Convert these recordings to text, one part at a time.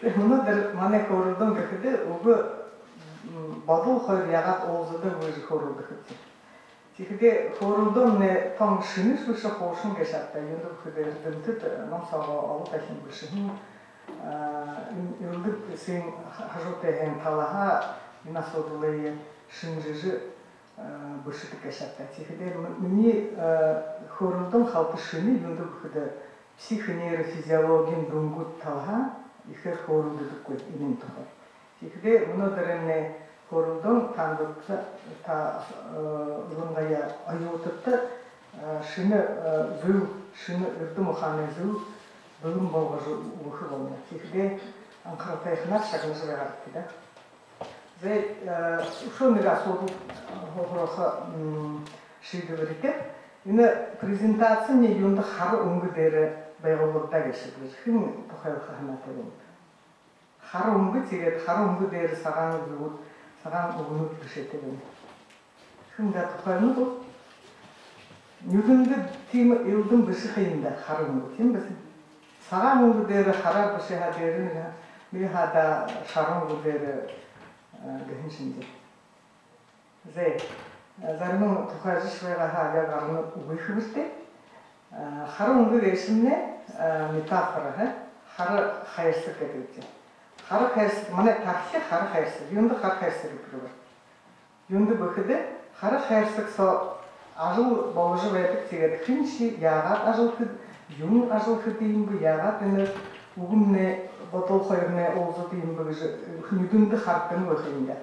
Мынадыр мане хорулдун кехиде угу бадул хойр ягат олзуда выжи хорулды хитти. Тихиде хорулдун не там шиниш выше хошун гешатта юнду хиде дымтыт нам сага алу тахин бышин. Юнду син хажуте хен талаха инасодулые шинжижи бышыты гешатта. Тихиде мини хорулдун халпы шини юнду хиде психонейрофизиологин дунгут талаха ихэр хорулды дуккой инин тухай. Тихиде мынадырын хорулдун тандыкта та лунгая айотытта шыны зыл шыны үрдү муханы зыл бөлүм болгожу ухы болмай. Тихиде анкаратайхнат шагынжы вегартты да. Зэ ушо нега соду хохороха шиды верите. Ина презентация не юнда хары унгудері байголурда кешиdir. Хин тухайлыка ханатырым. Хары унгу тирет, хары унгудері саган зуут, саган угунут кешетирим. Хин да тухайлы бу. Юдунды тим илдин биши хинда хары унгу тим бисин. Саган унгудері харар биши хадерин ми хада шарон унгудері гехиншинди. Зэ зармын тухайлы швега хага гарны угуйхыбысты. Хары унгу решимне метафора, хары хайырсық кетеді. Хары хайырсық, мана тархи хары хайырсық, юнды хары хайырсық өпірі бар. Юнды бүкіді, хары хайырсық со ажыл болжы бәйтік тегеді. Хинши яғат ажыл күд, юн ажыл күд дейін бұ, яғат үні угымне, ботол қойырне олзы дейін бұ, хүнүдінді харттың өкейінде.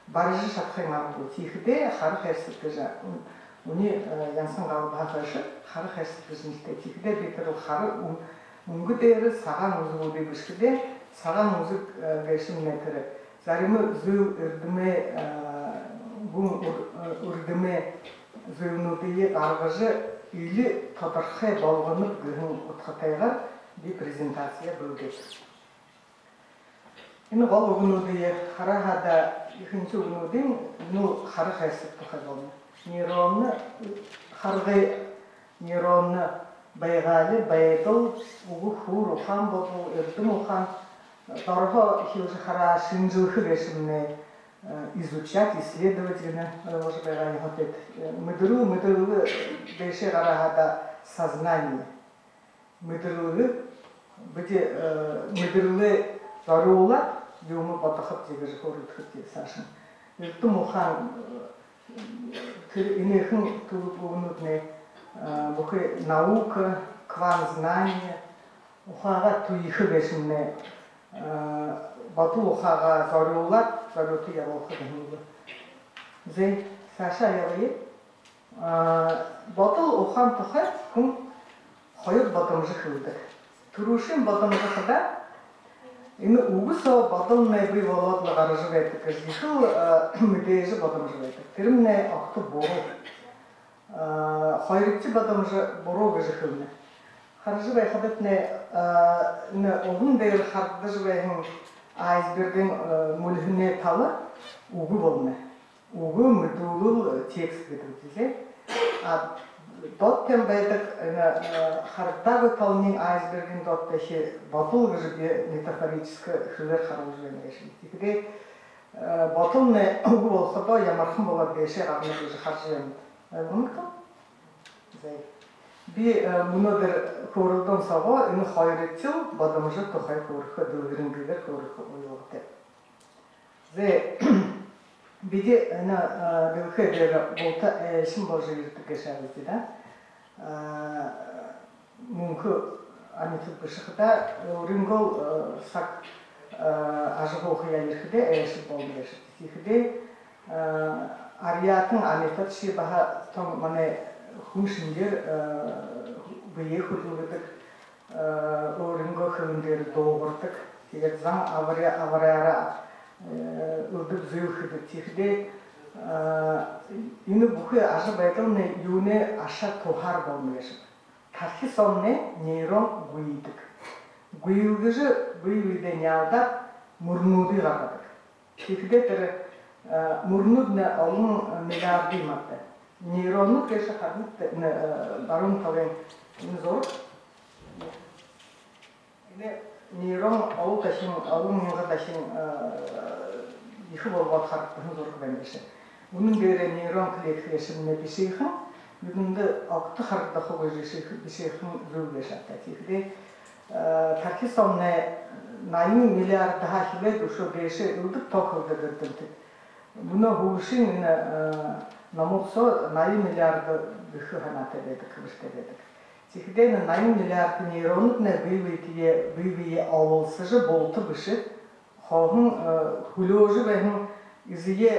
Барыжы шатқайын ағылды. Тегіде хары хайырсық кежа. Уни янсан галы бахашы хары хайрсыз бизнесте тихиде бетер хары унгудері саған узуды бишкиде саған узук гешим метері заримы зыл үрдіме гум үрдіме зылнудые аргажы или татархай балғанып гүхін утхатайға би презентация бөлгет. Ины гал угнудые хара хада ихинчи угнудың ну хары хайрсыз тухай болны. Нейронны байгалы, байдыл, угу хур, ухан болу, эрдім ухан, дорого хилжи хара шинжылхы решимне изучать, исследовательно, уже байгали хотет. Мыдырылы бейше гарахада сознание. Мыдырылы, мыдырылы зарула, юмы батахып дегежі хорылды хытте сашын. Эрдім ухан инехын тулуп угнутне бухы наука, кванзнание, ухага туихы бешимне бату ухага зарулат, зарути яволхы дынылы. Зэй Саша явайы батыл ухан тухай күн хойып батымжы хылдык. Турушин батымжы хыда ины угусо батылны бый володлы гаражы бәйтік кірзихыл мүдейжі батымжы бәйтік. Тірімне ақты бору. Хайрыкчы батымжы бору гыжы хылны. Харжы бәйхадетне оғын дейір хардыжы бәйхін айсберген мүлхіне талы угу болны. Угу мүдулыл текст бетілдізе. Доттен бәйтік хардагы талының айсберген доттахи батыл гыжы метафорическі хылыр харылжы бәймешін. Текіде батылны угу болсыда ямархын болар бәйше ғарны гыжы харжы бәймді. Мұнықта? Би мұнадыр көрілдің саға үні хайретчіл бадымжы тұхай көріқі дөлгірінгілер көріқі ұйылықты. Биде білгі бері болта әйшін божы ерті кешәрізді да. Мүнкі анетіп бұшықыда үрінгол сақ ажығы оқия ерхіде әйшін болды беші. Тихіде ариятың анетіп ши баға тоң мане хүншіндер бұйе хүлігідік үрінгі хүліндері доғырдық. Тегет заң аварияра үрдік зүйіхіді тихіде ины бұхы ажы байтылны юне аша тухар болмеші. Тархи сонне нейрон гүйдік. Гүйілгіжі бұйвейде няудап мұрнуды ғарғадық. Тихіде тірі мұрнудны олың миллиарды иматты. Нейронны кеші қадықты барун қален зор. нейрон ол ташин алын мыңға ташин екі болуға қарттығын зорғы бәндеші. Оның бері нейрон клеткілешіміне бешейхін, бүгінді алқыты қарытта қоғы бешейхін зөгі шатта. Текіде тарки сонне найын миллиард daha хилет ушо беші үлдік тоқылды дұрдымды. Бұны ғушин намылсо найын миллиарды бүхі ғанаты бедік, күбішті бедік. Текіде найын миллиард нейронытны бүйвие алылсыжы болты бүші, хоғын хүлөжі бәхін изие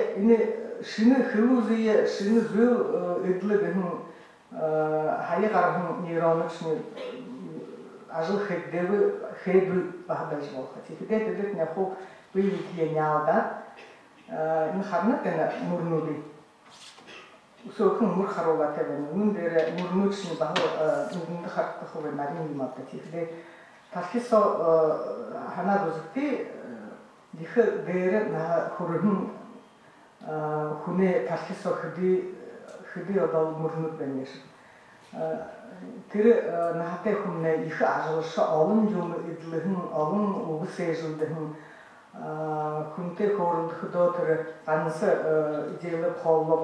шыны хылузые, шыны зөл ыдлы бәхін хайы қарғын нейроны шыны ажыл хэбі бағдайжы болға. Текіде дедік нәху бүйвие нялда, ин харнат эна мурнуди. Усокун мур харола тебен. Мун бере мурнуд шни бахо мунды харта хове марин мапта. Тихде тархисо хана дозукти дихе бере на хурун хуне тархисо хди одал мурнуд бенеш. Тире нахте хумне ихе ажылышы алын жумы идлыхын алын угы сейжилдыхын күнте хорылды доtere анысы идеялап қоллап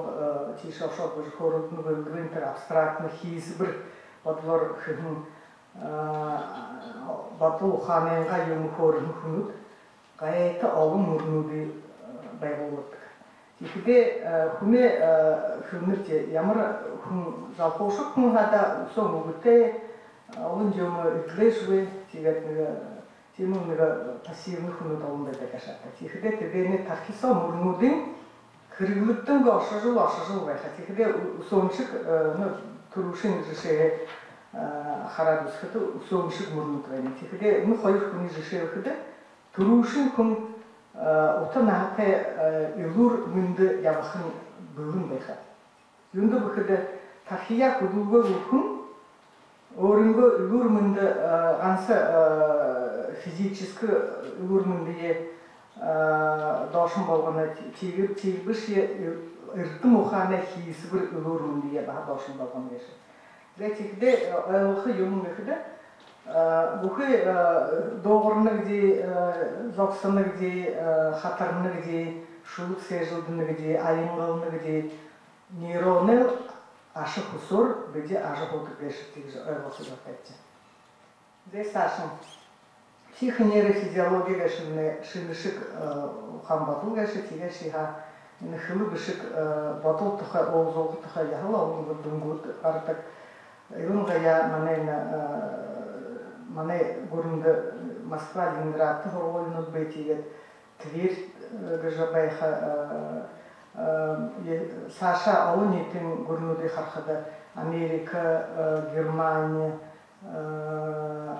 тишашап уже хорылдыны бөлгірінтер абстрактны хейсі бір батылар хыхын батыл ханенға емі хорын күнуд ғайеті алын мұрнуды байболыдық. Текіде күне күнірте ямыр күн жалпошық күн ғада соң үгітте алын жемі үтлешуе тегетігі темірнігі пассивны күні дауында да кәшатта. Текіде тебені тархиса мұрнудың кіргіліктің ашыжыл байқа. Текіде соңшық тұрушын жышығы қарадыз күті соңшық мұрнуд ғайны. Текіде қойық күні жышығы күті тұрушын күн ота нағыты үлір мүнді ябықын бөлін байқа. Үнді бұқыды тархия күділгі өкін орынғы үлір мүнді ғансы физически үлгірміндіге дошын болғаны тегіш үрттім ұқаны кейісі бір үлгірміндіге баға дошын болған кеші. Зәтекде айлықы емін өкіді, бұқы доғырны где, зоқсыны где, қатарны где, шулық сәжілдіні где, айынғылыны где, нейроны ашық ұсыр, бәде ажық отыр кеші тегізі айлықы жоқтайты. Зәй сашын. Психонейрофизиология шынышык қамбатыл кәші, теге шиға хылы бішік батыл тұқа, олзолғы тұқа яғыла, оның бұдыңғыд артық. Илын ғая мане көрінді Москва, Ленинградты ғорғойны бәйтегет, Тверь ғыжабайға Саша алын етін көрінуді қарқыды Америка, Германия,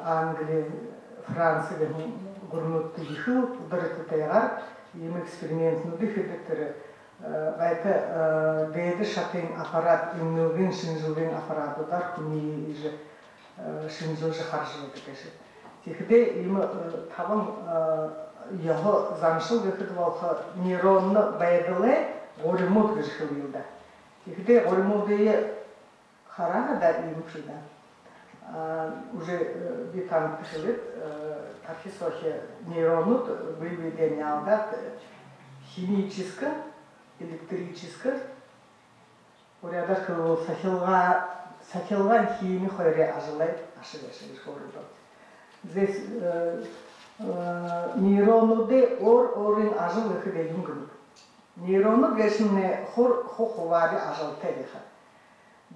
Англия, Франция гурнутты ехал, ударит тайгар, им экспериментный дыхедектері. Байты бейді шатен аппарат, имнылген шинжилген аппарат удар, күні ежі шинжилжы қаржылы декеші. Текіде им табын яғы замшыл бекеді болқа нейронны байдылы ғоримод ғыжқыл елді. Текіде ғоримодыйы қарағы да им қида. Уже битан пішіліп, тархисохи нейронут выведен алдат химически, электрически, урядар кылыл сахилган хими хойре ажылай ашылеші жоруда. Здесь нейронуды орын ажыл өкіде юнгын. Нейрону гешіне хохувари ажыл тәліға.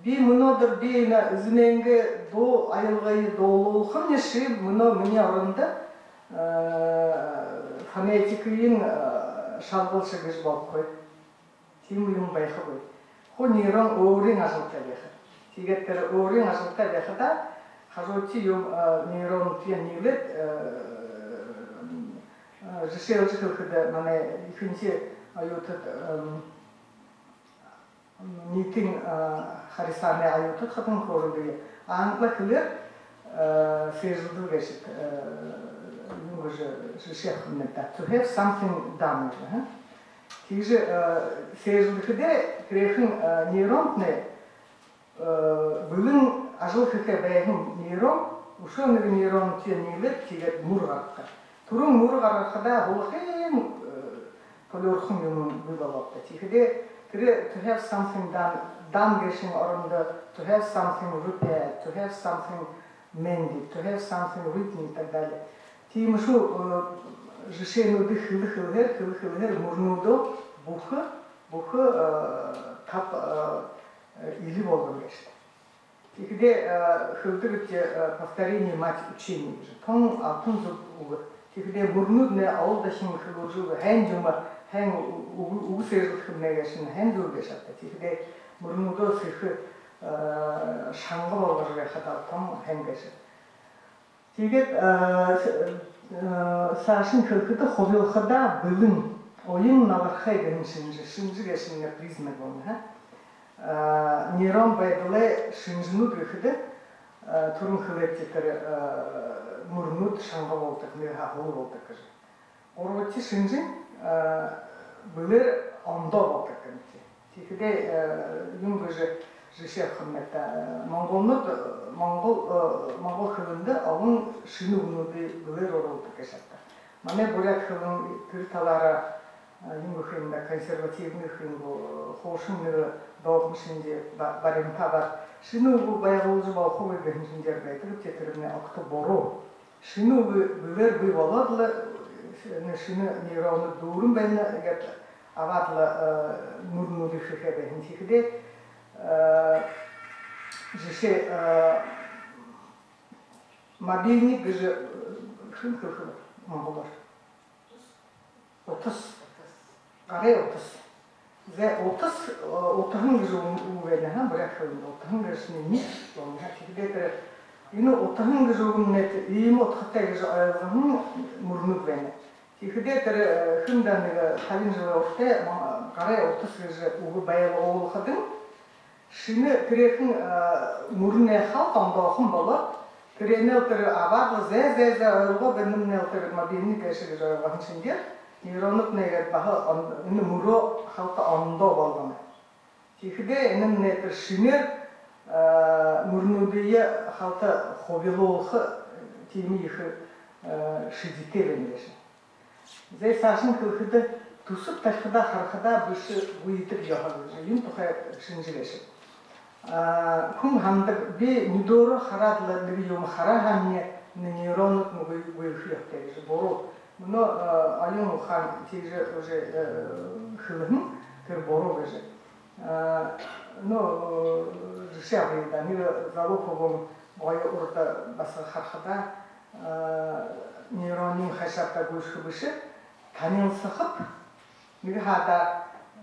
Би мұнадыр бейіна үзіненгі до айылғайы долулықын еші мұна мұне орынды фонетикейін шалғылшы кеш болып қой. Тем үйін байқы қой. Хо нейрон өрін ажылта бейхі. Тегеттері өрін ажылта бейхі да қажоти нейрон түйен нейлет жышелжі қылқыды мәне екінші айотыд Нитин харисаны аюты хатын хоруды. Аңгла килер сержуду гешит. Уже шехнета. To have something done. Тиже сержуду киде крехин нейронны былын ажыл хике бэхин нейрон ушоны нейрон тенилеп тигет мургакка. Турун мургаракда булхем полорхум юм булалапта. Тихде to have something done getting around to have something repaired, to have something mended, to have something written и так далее. Тим шу решение дыхлыхлыхер мурнудо буха тап или волгешт. Тихде хылдырыте повторение мать учения же. Тон алтын зуб. Тихде мурнудне аулдашин хылужу хендюма хэн үгсэрэх нэгэн хэндүүгээшээ. Тэгэхдээ мөрнөдөө сэх шангал болгож хадаа том хэнгээш. Тэгээд саашин хөлтөд ховёлхада бэлэн оюун навархай гэн шинжгээш нэг признак байна. Нейрон байдлаа шинжнүүд гэхэд түрэн хөлөтөр мөрнөд шангал болдог нэг хавуу болдог гэж. Урвч шинжин былэр ондоо болдог юм чи. Тэгэхдээ юм гэж жишээ хэмээн Монгол хөлөндө олон шинэ өгнүүдийг былэр оруулдаг гэж байна. Манай бурят хөлн тэр талаараа юм хэмээн консервативны хэмээн хоошин нэр догмшинж баримтагаар шинэ үг байгуулж болох үе гэнжинээр байдаг. Тэр нь октобороо шинэ үг былэр бий болоод шинэ нейроны дүүрэн байна гэдэг аваад мөрнүүдийг шихэд байна. Тэгэхдээ жишээ мобильник гэж хэмээх монголоор утас гараа утас утахан гэж үг байна хаа бүрэх утахан гэж нэг юм. Тэгэхээр энэ утахан гэж үг нь ийм утгатай гэж ойлгох мөрнүүд байна. Тэгэхээр тэр хүндаа нэг тавин жуултай гараа утас гэж үг байгуулахад шинэ тэрхэн мөрнөө хав ондоохон болоод тэрнээ тэр аваад зэ ойлгоо бэнэмнээ тэр мобильник гэж ойлгох шинээр нейронууд нэгэд баха энэ мөрөө хавт ондоо болгоно. Тэгэхээр энэ тэр шинээр мөрнүүдийн хавт ховёлох тийм их шидтэй байна гэж. Зэ сашин хөлөд төсөв тахда харахда биш үйдэг яхаа юм тухай шинжилгээш. Хүн хамдаг би нүдөрө хараад л нэг юм хараханы нейронууд нүг үех явтай гэж буруу. Мөн аюун ухаан тийж уже хөлн тэр буруу гэж. Но жишээ да нэг залуухом гоё урда бас харахда нейроны хашаата гүйх биш танилцах нэг хада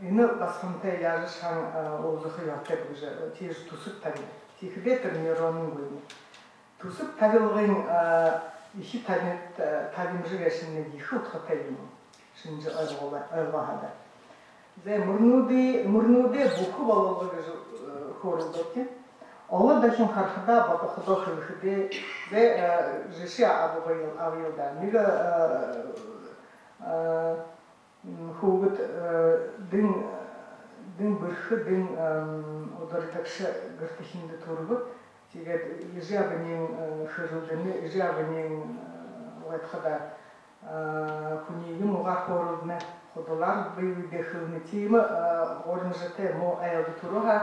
энэ бас хүнтэй яаж хан уулзах явдаг гэж тийж төсөв тавина. Тэгэхээр тэр нейроны гүйн төсөв тавилгын их тавимжигээс нэг их утгатай юм. Шинж ойлгооход. Зэ мөрнүүдээ бүх болгоо гэж хөөрөлдөг. Олоо дахин харахада бодохдоо хэлэхдээ зэ жишээ авъяда нэг хүүгд дэн бэрх дэн удирдагч гэртхинд төрөв. Тэгээд ижаабны хөрөлдөн ижаабны уятхада хүний юм угаахорны ходлар бийдэхний тим орнжтэй мо аялдтурха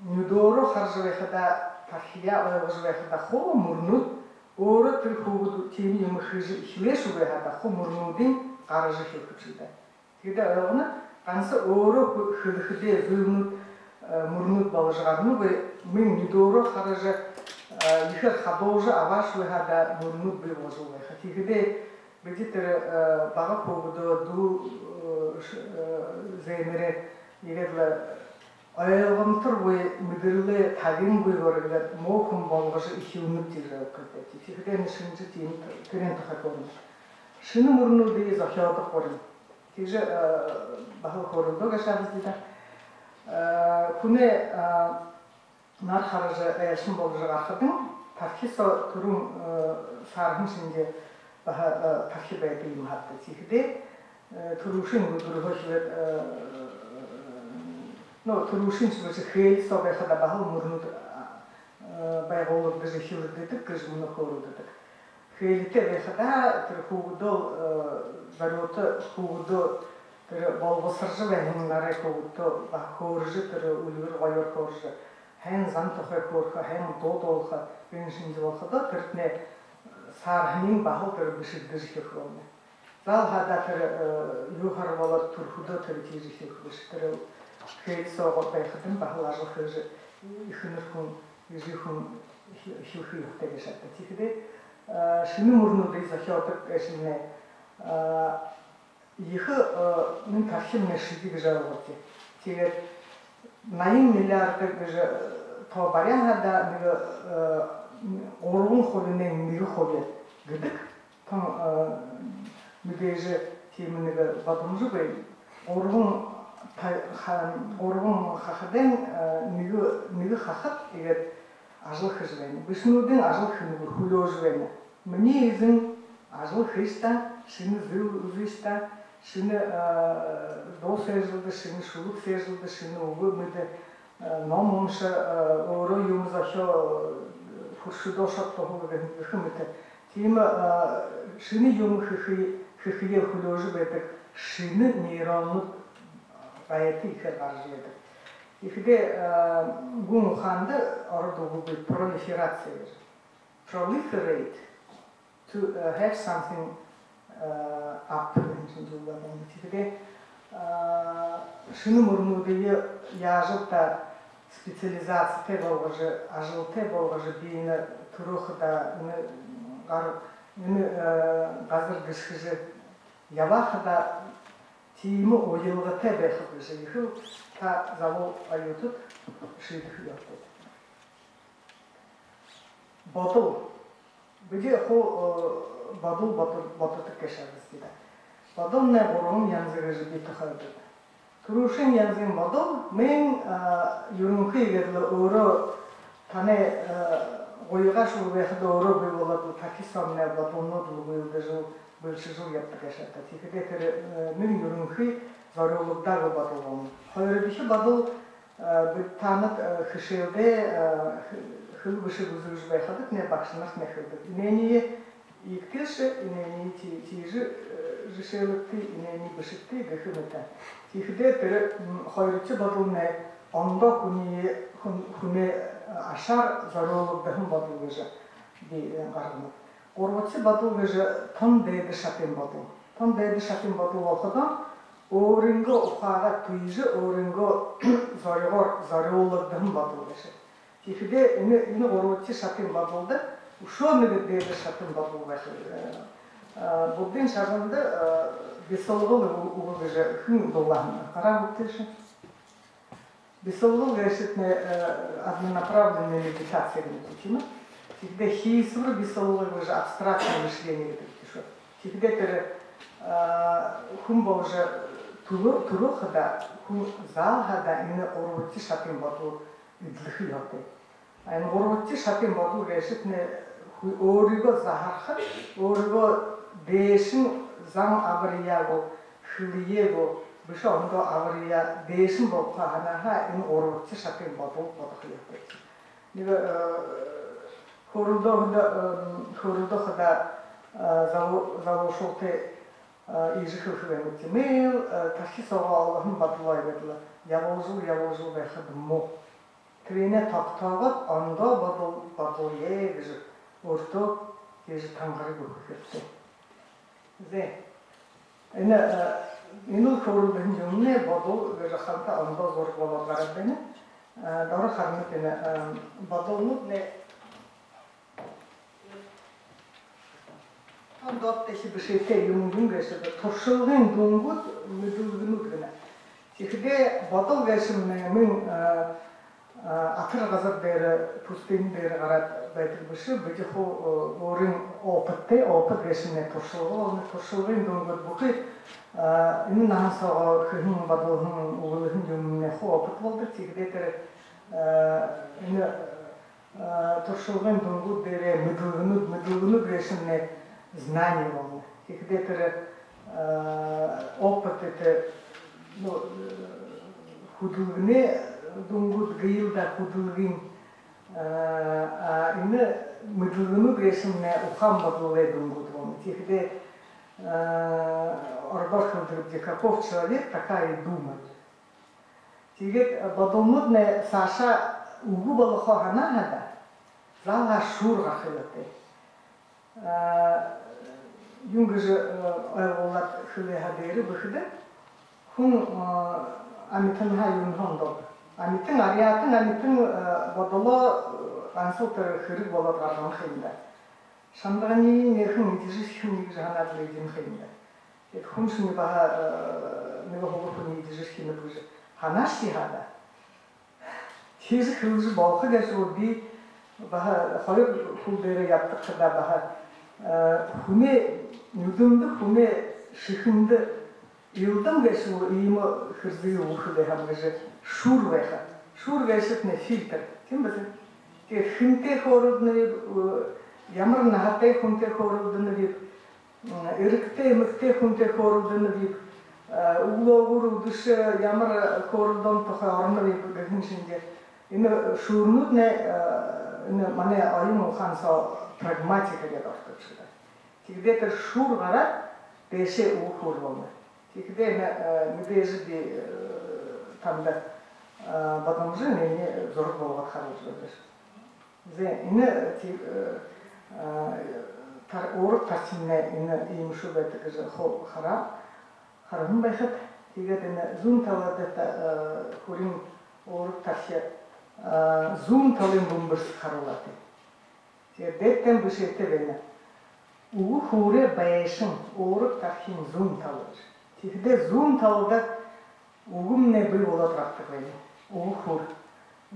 нүдөрө харжвэхада тархия ойлгожвэхада хоо мөрнүүд өөрөө тэр хүүгд тийм юм хилээшгүй хада хоо мөрнүүдийн гараж хэлэх хэрэгтэй. Тэгээд ойлгоно ганц өөрөө хэлэхдээ зөвнүүд мөрнүүд болж гарна вэ мен нүдөрө харж их хадууж аваашгүй хада мөрнүүд бий болж байгаа. Тэгээд бид тэр бага хүүгд дүү зэмэрэ ирээл ойлгомжтой мэдрэлээ тагингүй гороод мохом болгож их үнэт ирэх гэдэг. Тэгэхээр шинж тийм тэрэн тохиолдол. Шинэ мөрнүүдийг зохиодох гол. Тэгж бага хордог шаардлагатай. Хүнээ нар харж яшин болж гарахад тархисо түрүүн сархан шинж бага тархи байдаг юм хаад. Тэгэхээр түрүүшин өдрөөхөд түрүүшин ч хэл согехада бага мөрнүүд байголог даже хилдетик кыжмыны хорудетик. Хейлите вехада тэр хугдол барота хугдо тэр болбосоржу бэннарэ хугдо бахоржу тэр үлгэр гоёр хоржу хэн замтахай хорха хэн додолха беншин жолхада тэрне сархнин бахал тэр бишигдэж хөхрөмө. Зал хада тэр юхар болот турхудо тэр тийж хөхрөш тэр хейлсоо байхад бахал ажихж ихнэрхэн ижихэн хөхий хтэйг шатта. Тэгэхдээ шинэ мөрнүүдийг зохиодог шинэ их нэг тархим нэшиг гэж аваад тэгээд 80 миллиард гэж то барианхада нэг 3% 1% гэдэг том мэдээж тийм нэг бодомжгүй 3 хахадын нэг хахад тэгээд ажил хийж байна. Бишнүүдийн ажил хийх хөлөөж байна. Миний эзэн ажил хийстэ шинэ зөв үзэстэ шинэ доосэжлд шинэ шүлэг сэжлд шинэ өгөө мэд ном унш өөрөө юм зашо фуршудошот тохогэн хэмэт тийм шинэ юм хийхээ хөлөөж байдаг шинэ нейронууд баятыг гаргаж байдаг. Тэгэхдээ гүн ухаанд ордог үг proliferate to have something up into the world. Тэгэхдээ шинэ мөрнүүдийг яаж та специализацтэй болгож ажилтай болгож биеийн төрөхөд газар гисгэж явахда тийм уялгатай байх гэсэн их та завуу аюутд шийдэх явдаг. Бодол бидний хоо боддог гэж хэлдэг. Бодол нэг гурван янз гэж бид тохиолдог. Төрөшин янзын бодол мен ерөнхийдөө өөрөө таны гоёгаш үргэхэд өөрөө бий болоод Пакистанны бодолнууд үгүй бөлшөж явдаг гэж хэлдэг. Тэгэхээр тэр нэг ерөнхий зориулдаг бодол. Хоёр биш бодол бид танад хшээлдэ хөлбөшөг үзүүлж байхад нэг багшнаас нэхдэг. Нэний игтэш нэний тийж жишээлтэй нэний биштэй гэхмэтэй. Тэгэхээр тэр хоёрч бодол нэ ондоо хүний ашаар зориулдаг бодол гэж би гаргана. Гурвч бодол гэж том дээд шатын бодол. Том дээд шатын бодол болоход өөрөнгөө ухаараа тийж өөрөнгөө зориулдаг бодол гэж. Тэгэхээр энэ гурвч шатын бодолд өшөө нэг дээд шатын бодол байх. Буддын шарганд бисолгол үг гэж хэн дулаан гараа үтэж. Бисолгол гэшэт однонаправленная медитация гэдэг. Всегда хисур бисолгол гэж абстрактное мышление гэдэг. Всегда тэр хүн боже түрөхда хүн заахада энэ гурвч шатын бодол эдлэх явдаг. Энэ гурвч шатын бодол гэшэт өөрийгөө заахад өөрийгөө дэшин зам аврияго хлиего биш ондоо аврия дэшин бохо ханаха энэ гурвч шатын бодол бодох явдаг. Нэг хордохда завошоте ижихөх юм. Мэл тахисоо хэн бодлоо гэдэг явуулж байхад мо тэрнээ тогтоогод ондоо бодлоо гэж өөртөө гэж тангараг өгөх хэрэгтэй. Энэ хордын юмнээ бодол гэж ханта ондоо зург болоод гараад байна. Дөрөв хармт энэ бодолнууд нэ ондоо тэшбэштэй юм гэж туршлагын дүнгууд мэдүүлгэнүүд гэнэ. Тэгэхээр бодол гэсэн мен атар газар дээр пустын дээр гараад байдаг биш бид хөө өөрийн опыт гэсэн туршлагын дүнгууд бүхий энэ наасаа хэн бодол хэн өгүүлэн юм нэх опыт болдог. Тэгэхээр энэ туршлагын дүнгууд дээр мэдүүлгэнүүд гэсэн знание болно. Тэгэхээр опыт это хөдөлгөний дүнгууд гээлда хөдөлгөний Ины мыдлыгыны грешимне ухам бадлылай думгудвом. Тихде Орбах говорит, каков человек, такая и думает. Тигет бадомудне Саша угу балахо ханагада, зала шурга хилате. Юнгыжы олат хиле хадери бихде, хун амитын ха юнхондо. Амитын ариятын, амитын бадоло ансотер хирик болот гарган хилда. Шамдагани нехын идижиш хин нигж ханадлы идин хилда. Et хуншни баха нега хогохуни идижиш хин бужи. Ханашти хада. Тиз хилжи балхы гашуди баха хайр хулдере яптык хада баха хуне нүдүмдү хуне шихинди илдым гашу иймо хирзи ухуде хамгыжы шур веха. Шур вешет не фильтр. Ким бизин? Те хинте хорудны ямар нахате хунте хорудны вип эрикте мыкте хунте хорудны вип улогур дышы ямар хорудон тоха орны вип гыншинде ины шурнуд не ины мане айым ханса прагматика деп артычыда. Тигде тер шур гара беше у хорулны. Тигде мебежи ди тамда бадамжы не зор болгот харылжыдыр. Зе ины орық тарсимне ины имшу бетігіжі хара харым байхат тегет ины зум таладета хурин орық тарси зум талын бумбырс харылаты. Теге беттен бішетті бені уғы хуре байшын орық тархин зум талыр. Тегде зум талыда уғымне бүй олат рақтық бені уғы хур.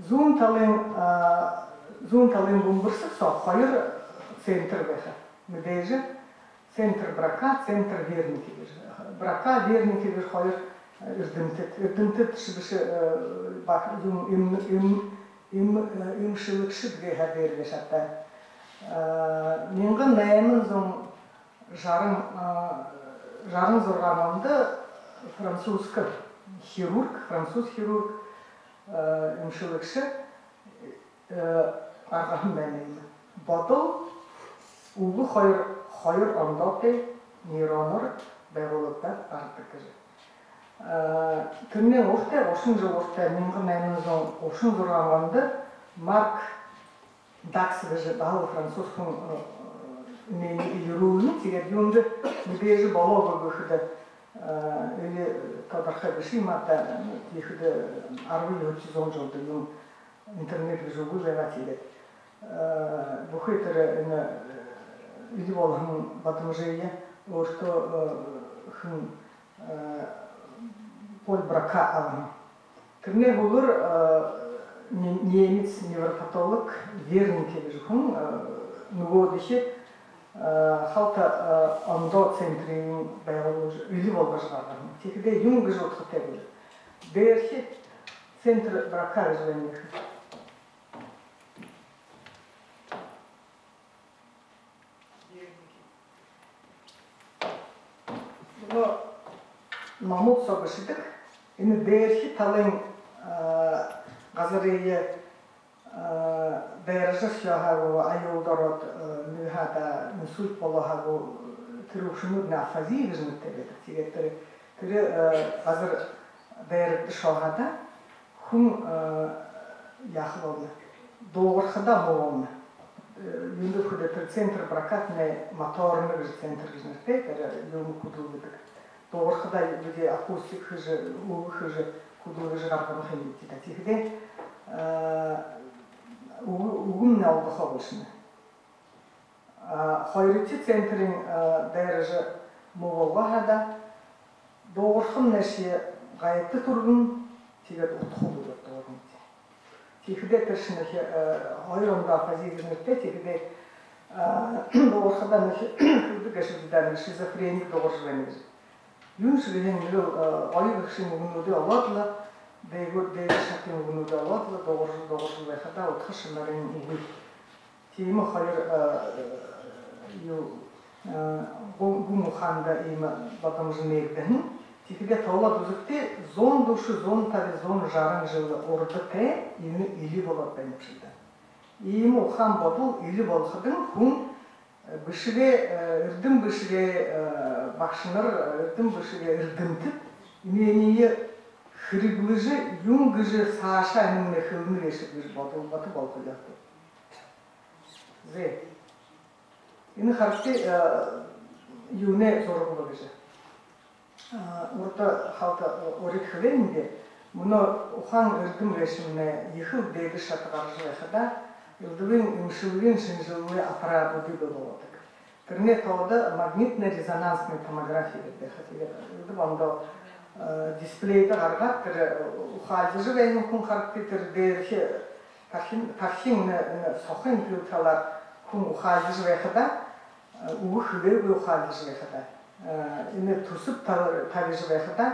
Зум талын бумбырсы со хайыр центр беха. Медежи центр брака, центр верники беж. Брака, верники беж хайыр ирдимтет. Ирдимтет шибиши бак им шылыкши бге хабер беш атта. Менгі нәймін зон жарын зорғанымды французский хирург, француз хирург им шылыкши арғам мәнейді. Батыл уғы хайыр андаты нейроныр бәғылыптар артық кірі. Күннен орта, ошын жыл орта, менгі нәймізон ошын зорғанғанды Марк Даксы бәжі бағы француз күн мені үйіруіні тегер юнды мүбежі балығы бүхіді өлі тадарқа біші мата ехіді арвы 410 жылды юн интернет жүгу жайға тегет. Бұхайтыры үйді болғын батым жайы, оршты хын пол брака алын. Кірне бұлыр немец невропатолог верники бежхун нугодиши халта андо центрин байгалуж үйді болғашғарған. Текіде юнг жыл қыте бұл. Берші центр брака жайынық. Мамут соғышыдық. Ені берші талын ғазырыйы бәржі шияғағу айылдарот мүхада мүсульт болағағу түрушынуд нафази візмітті беді. Түрі ғазыр бәрді шағада хүм яқы болды. Доғырқыда болуына. Юнды күді түр центр бракатны моторны бір центр візмітті, юны күді өдік. Доғырқыда бүде акустик хыжы, ұлы хыжы, күді хыжы ғарғаны хеметтеді. Тегіде угум не алды хабышны. Хайрыты центрин дәрежі мұғылғағада доғырқын нәші ғайетті тұрғын тегет ұтқы бұлды тұрғын. Тегіде түршіні айырымда фазивізмекте тегіде доғырқыда нәші күрді кәшілдідан шизофреник доғыршылаймыз. Юн шілген айыр кіші мұғынуды аладылы Дейгод шакен ұғынуды аладылы, доғыржыл байқада ұтқы шынларын ұғы. Тейімі хайыр ғұмы қанда емі батамжын егдігін. Текіде таулат үзікте зон душы, зон тәлі, зон жарың жылы орды тәй, ені илі болады бәйміп жылды. ийм ухан бодол или болохдын хүн бишге эрдэм бишге багшнар эрдэм бишге эрдэмтэд инээний хэрэглэж юм гэж цаашаа нэмэх хөвнөр эсэх гэж бодол болох юм. Зэ энэ харти юунэ зураг болж урд халта урик хвэнде мөн ухан эрдэм решимнэ ихэл дээг шат гарч байхада эрдэмийн имшүүгийн шинжилгээ аппаратуудыг болдог. Тэрний тоод магнитный резонансный томография гэдэг. Тэгээд энд дисплейд гаргаад тэр ухаалж байгаа хүн харагддаг тэр дээрх тархин сохын талаар хүн ухаалж байхада өгөх лэг ухаалж байхада энэ төсөв тавьж байхада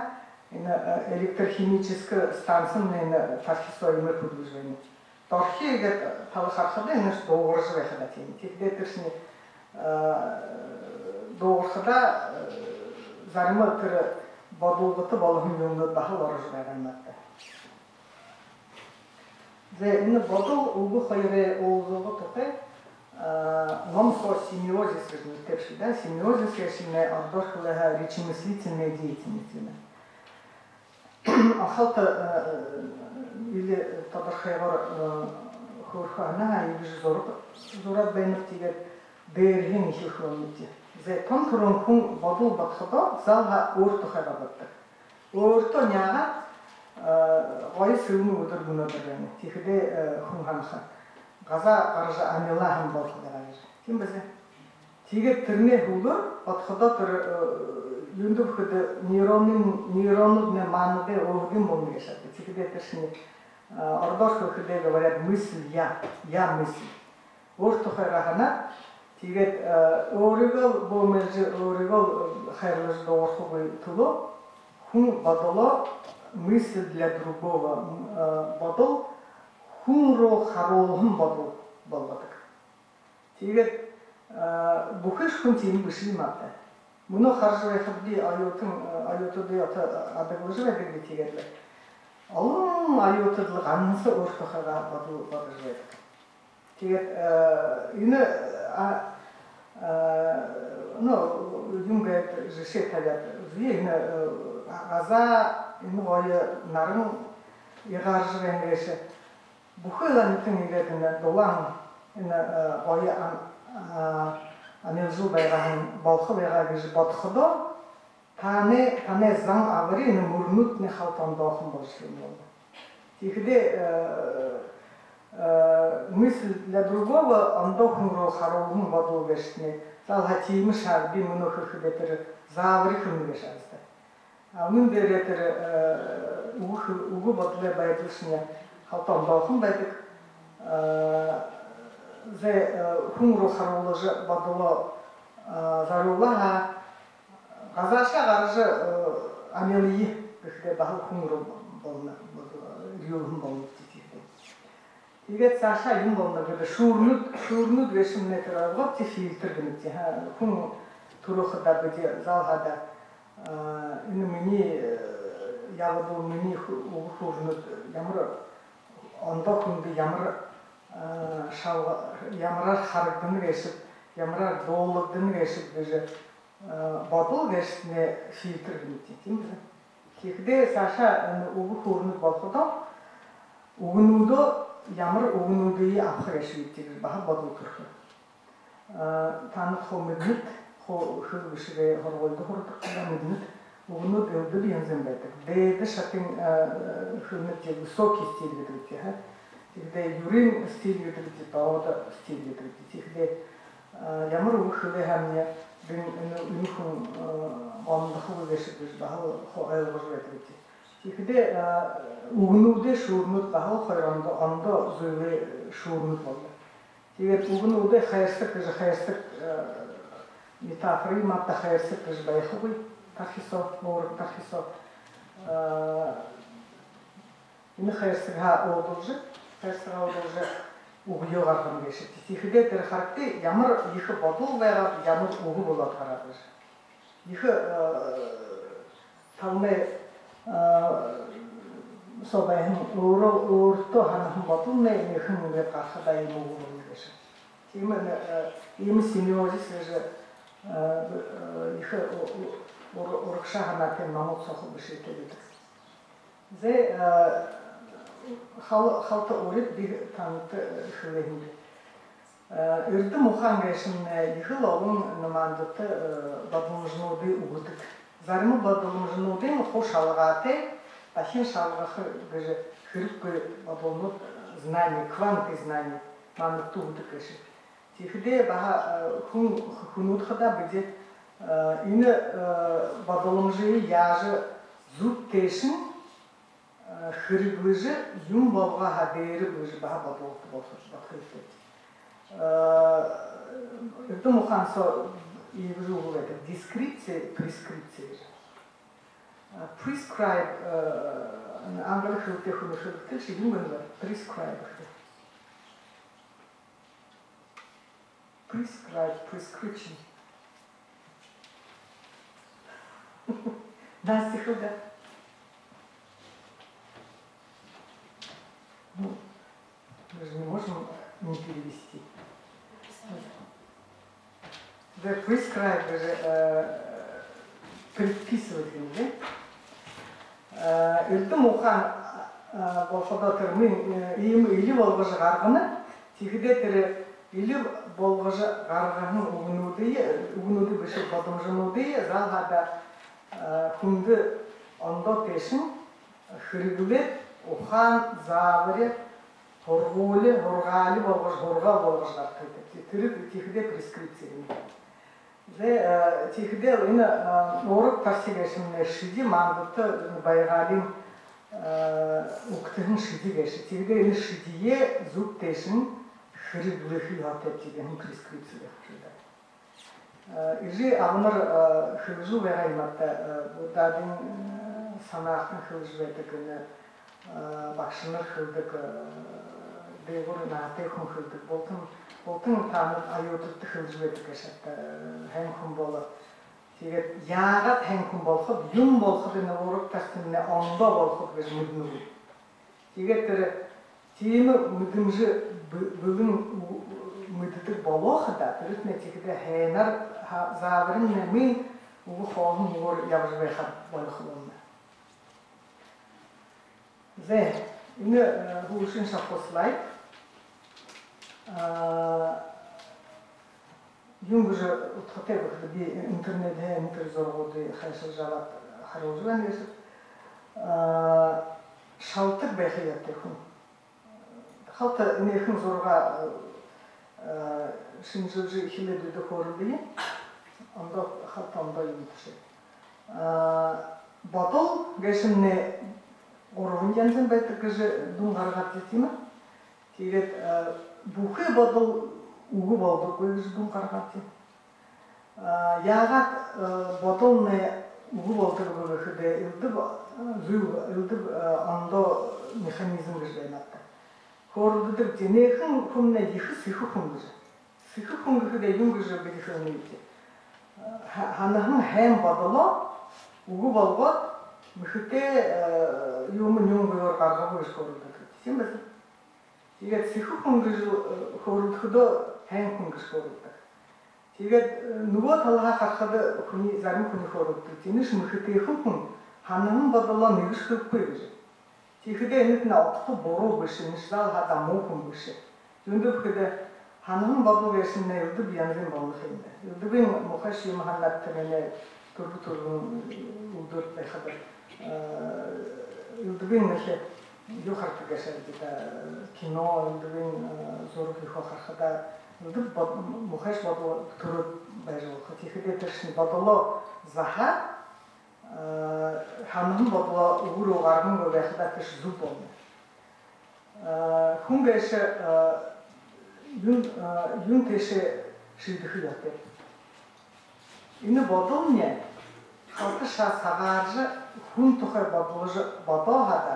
энэ электрохимический станцны тархисоо юм хөдөлж байна. Дорхигээд тав харахад энэ дуугарж байхада тийм. Тэгэхээр тэрсний дуугархада зарим тэр бодолгот болгон юмнууд бахал орж байгаа юм байна. Зэ энэ бодол өгөх хоёрын уулзалт тухай номсо семиозис гэж нэрлэдэг да. Семиозис гэшнэ ордохлаа речимслительная деятельность юм. Ахалт или тодорхойгоор хөрхөнаа ингэж зураг байна тэгээд дээрхэн их хөрмөж. Зэ том төрөн хүн бодол бодоход заага өөртөө хайдаг. Өөртөө няга гоё сүмүү өдөр гүнөөр байна. Тэгэхдээ хүн хамсаа газа гарж амила хам болох байгаа юм. Тийм байна. Тэгээд тэрний хөвгөр бодоход тэр юндөхөд нейронууд нэмаануудын өвгөн мөн гэж байна. Тэгэхээр тэршний ордоос хөдөө говорят мысль я мысль. Өөртөө хайрахана тэгээд өөрийгөө бомж өөрийгөө хайрлаж доорхогүй төлөө хүн бодлоо мысль для другого бодол хүн руу харуулсан бодол болдог. Тэгээд бүхэш хүн тийм биш юм аа. Мөнөө харж байхад би аюутуудын адаглаж байдаг би тэгээд олон аюутууд л ганцхан өөртөө хайгаа бодож байдаг. Тэгээд энэ юмгээд жишээлбэл энэ газа энэ гоё наран ягарж байнгээс бүхэл амтэн ингээд энэ дулаан энэ гоё анилжуу байгаа болох байгаа гэж бодоход таны зан аврын энэ мөрнүүдний хавтан доохон болж юм. Тэгэхээр мысль для другого андохон руу харуулсан бодол гэшнэ. Заалха тийм шаар би мөнөхөд тэр зааврын хүн гэж шаастай. Өмнө дээр тэр үгүй бодлоо байдагшны хавтан доохон байдаг. Зэ хүн руу харуулж бодлоо заруулаа газаашаа гарч амилий гэхдээ баг хүн руу болно. Юухан болно. Тэгээд цаашаа юм болно гэдэг шүүрнүүд гэшмнэ тэр гот фильтр гэнэ хүн төрөхөд бид заахада энэ миний яг бол миний хүүхнүүд ямар ондоо хүнд ямар ямар харагдана гэсэн ямар дуулагдана гэсэн гэж бодол гэснэ фильтр гэнэ тийм үү. Тэгэхээр цаашаа өгөх хүүхнүүд болоход өгнүүдөө ямар өгнүүдийг авах гэж баг бодол төрөх. Танах мэднэт хөрвшгээ хорволд хордог мэднэт өгнүүд өдөр янзэн байдаг. Дээд шатын хөрмөд высокий стиль гэдэг тийм. Тэгэхээр юрин стиль гэдэг доод стиль гэдэг. Тэгэхээр ямар өгөхөө хамья энэ хүн ондох гэж баг ойлгож байдаг. Тэгэхээр өгнүүдээ шүүрнүүд баг хоёр ондоо зөвөө шүүрнүүд болно. Тэгээд өгнүүдээ хайрсаг метафорын мата хайрсаг гэж байхгүй. Тархисоо нуур тархисоо энэ хайрсаг оодож өгөө гаргана гэж. Тэгэхээр тэр харагдсан ямар их бодол байгаа ямар өгөө болоод гараад байна. Их тавны собаен өөртөө ханах бодон нэхэн нэг гахадай юм гэж. Тийм ийм синьорис их урагшаахнатай намайг сохох биш гэдэг. Зэ халта үрд би тант хөвөнд. Эрдэм ухаан гэшин их л олон намандат бодомжнуудыг өгдөг. Зарим бодомжнуудын хош алгаатай дахин шалгах гэж хэрэггүй бодомнууд знание, кванты знание манд өгдөг гэж. Тэгэхдээ хүнүүдхдаа бид энэ бодомжийг яаж зүтгэсэн хэрэглэж юм болго хадэр гэж бодох хэрэгтэй. Эрдэм ухаансо еврейгүйд descripție, prescripție. Prescribe англи хэлтэй хүншилдэг шиг юм байна. Prescribe. Prescribe, prescription. Настя худа. Ну, мы же не можем не перевести. The prescribe предписывать им, да? Эрдэм ухаан болоходоо тэр ийм или болгож гаргана. Тэгэхдээ тэр или болгож гаргах үгнүүдийг биш бодомжнуудыг заахада хүнд ондоо дэшин хэрэглээд ухаан заавар хургаали болгож гаргах гэдэг. Тэр тэгэхдээ прескрипцээ юм. Тэгэхдээ энэ ураг тасгийгшин шиди мандат баягаалын үгтэн шидигэш. Тэгэхдээ энэ шидие зүг дэшин хэрэглэх яатай тийм прескрипцээ явуулдаг. Ижи амнар хэрэгжүү байгаа юм ата будадын санаахан хэрэгжүү байдаг энэ багшнаар хэрэгдэг дээгүүр наатай хүн хэрэгдэг болтон таамаг аюутад хэрэгжүү байдаг гэж хэн хүн болоо. Тэгээд яагаад хэн хүн болоход юм болоход энэ ураг тасны ондоо болоход гэж мэднэ. Тэгээд тэр тийм мэдэмж бүгэн мэддэг болохда тэрт нэчихдээ хайнаар зааврын нэмийн уг хоолн мөр явж байхад болох юм. Зэ энэ хүүшин шахслайд юм гэж утгатай би интернетээ зоргуудыг хайшиж аваад харуулж байна гэсэн шалтгаан байх яатай хүн халта нэхэн зурга шинжлэж хилээд өгөхөөрөө ондоо халта ондоо юм шиг бодол гэшнэ гурван янзын байдаг гэж дүн гаргаад тийм ээ. Тэгээд бүхий бодол үгүй болдоггүй гэж дүн гаргаад тийм. Яагаад бодол нэ үгүй болдог гэхэд элдэг ондоо механизм гэж байна. Хөрөлдөг зэнэхэн хүннэ их сэхэх хүн гэж. Сэхэх хүн гэхэд юм гэж бид хэлнэ. Ханахан хайм бодлоо үгүй болгоод мэхтэй юм гоор гаргах гэж хөрөлдөг. Тийм байх. Тэгээд сэхэх хүн гэж хөрөлдөхөдөө хайм хүн гэж хөрөлдөг. Тэгээд нөгөө талгаа харахад хүний зарим хүний хөрөлдөг. Зэнэш мэхтэй хүн ханахан бодлоо нэгшгүй гэж. Тэгэхдээ энэт нь одох буруу биш, нэрсэл хада муу хүн биш. Зөндөө гэхэд ханахан бодлого гэсэн нэ өдөг янзын болох юм байна. Өдөгийн мохаш юм ханаад тэрнээ төргөн өдөр байхад өдөгийн нэх юу хардаг гэсэн кино өдөгийн зураг их харахад өдөг мохаш бодлого төрөд байж болох. Тэгэхдээ тэршний бодлоо заха ханахан бодлоо өөрөө гаргангүй байхдаа тийш зүг болно. Хүн гэж юм тийш шийдэх яатай. Энэ бодол нь халташаа сагааж хүн тухай бодоохада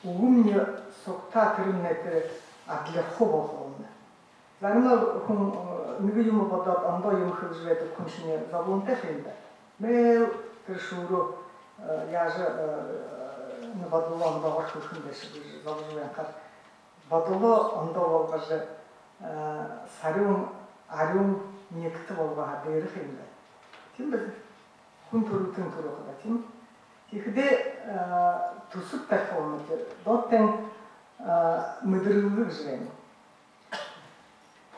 өмнө согта тэрнэт адлах болно. Зарим хүн нэг юм бодоод ондоо юм хийж байдаг хүн шинэ забунтай юм да. Мэл тэр шүүрөө яаж бадулла да ваш кушун деши забужуян кар бадулла ондо болгаже сарюн арюн некти болгага дери химде тим без хүн төрүтэн төрөкда тим тихде тусуп тахолмот доттен мыдырылык жвен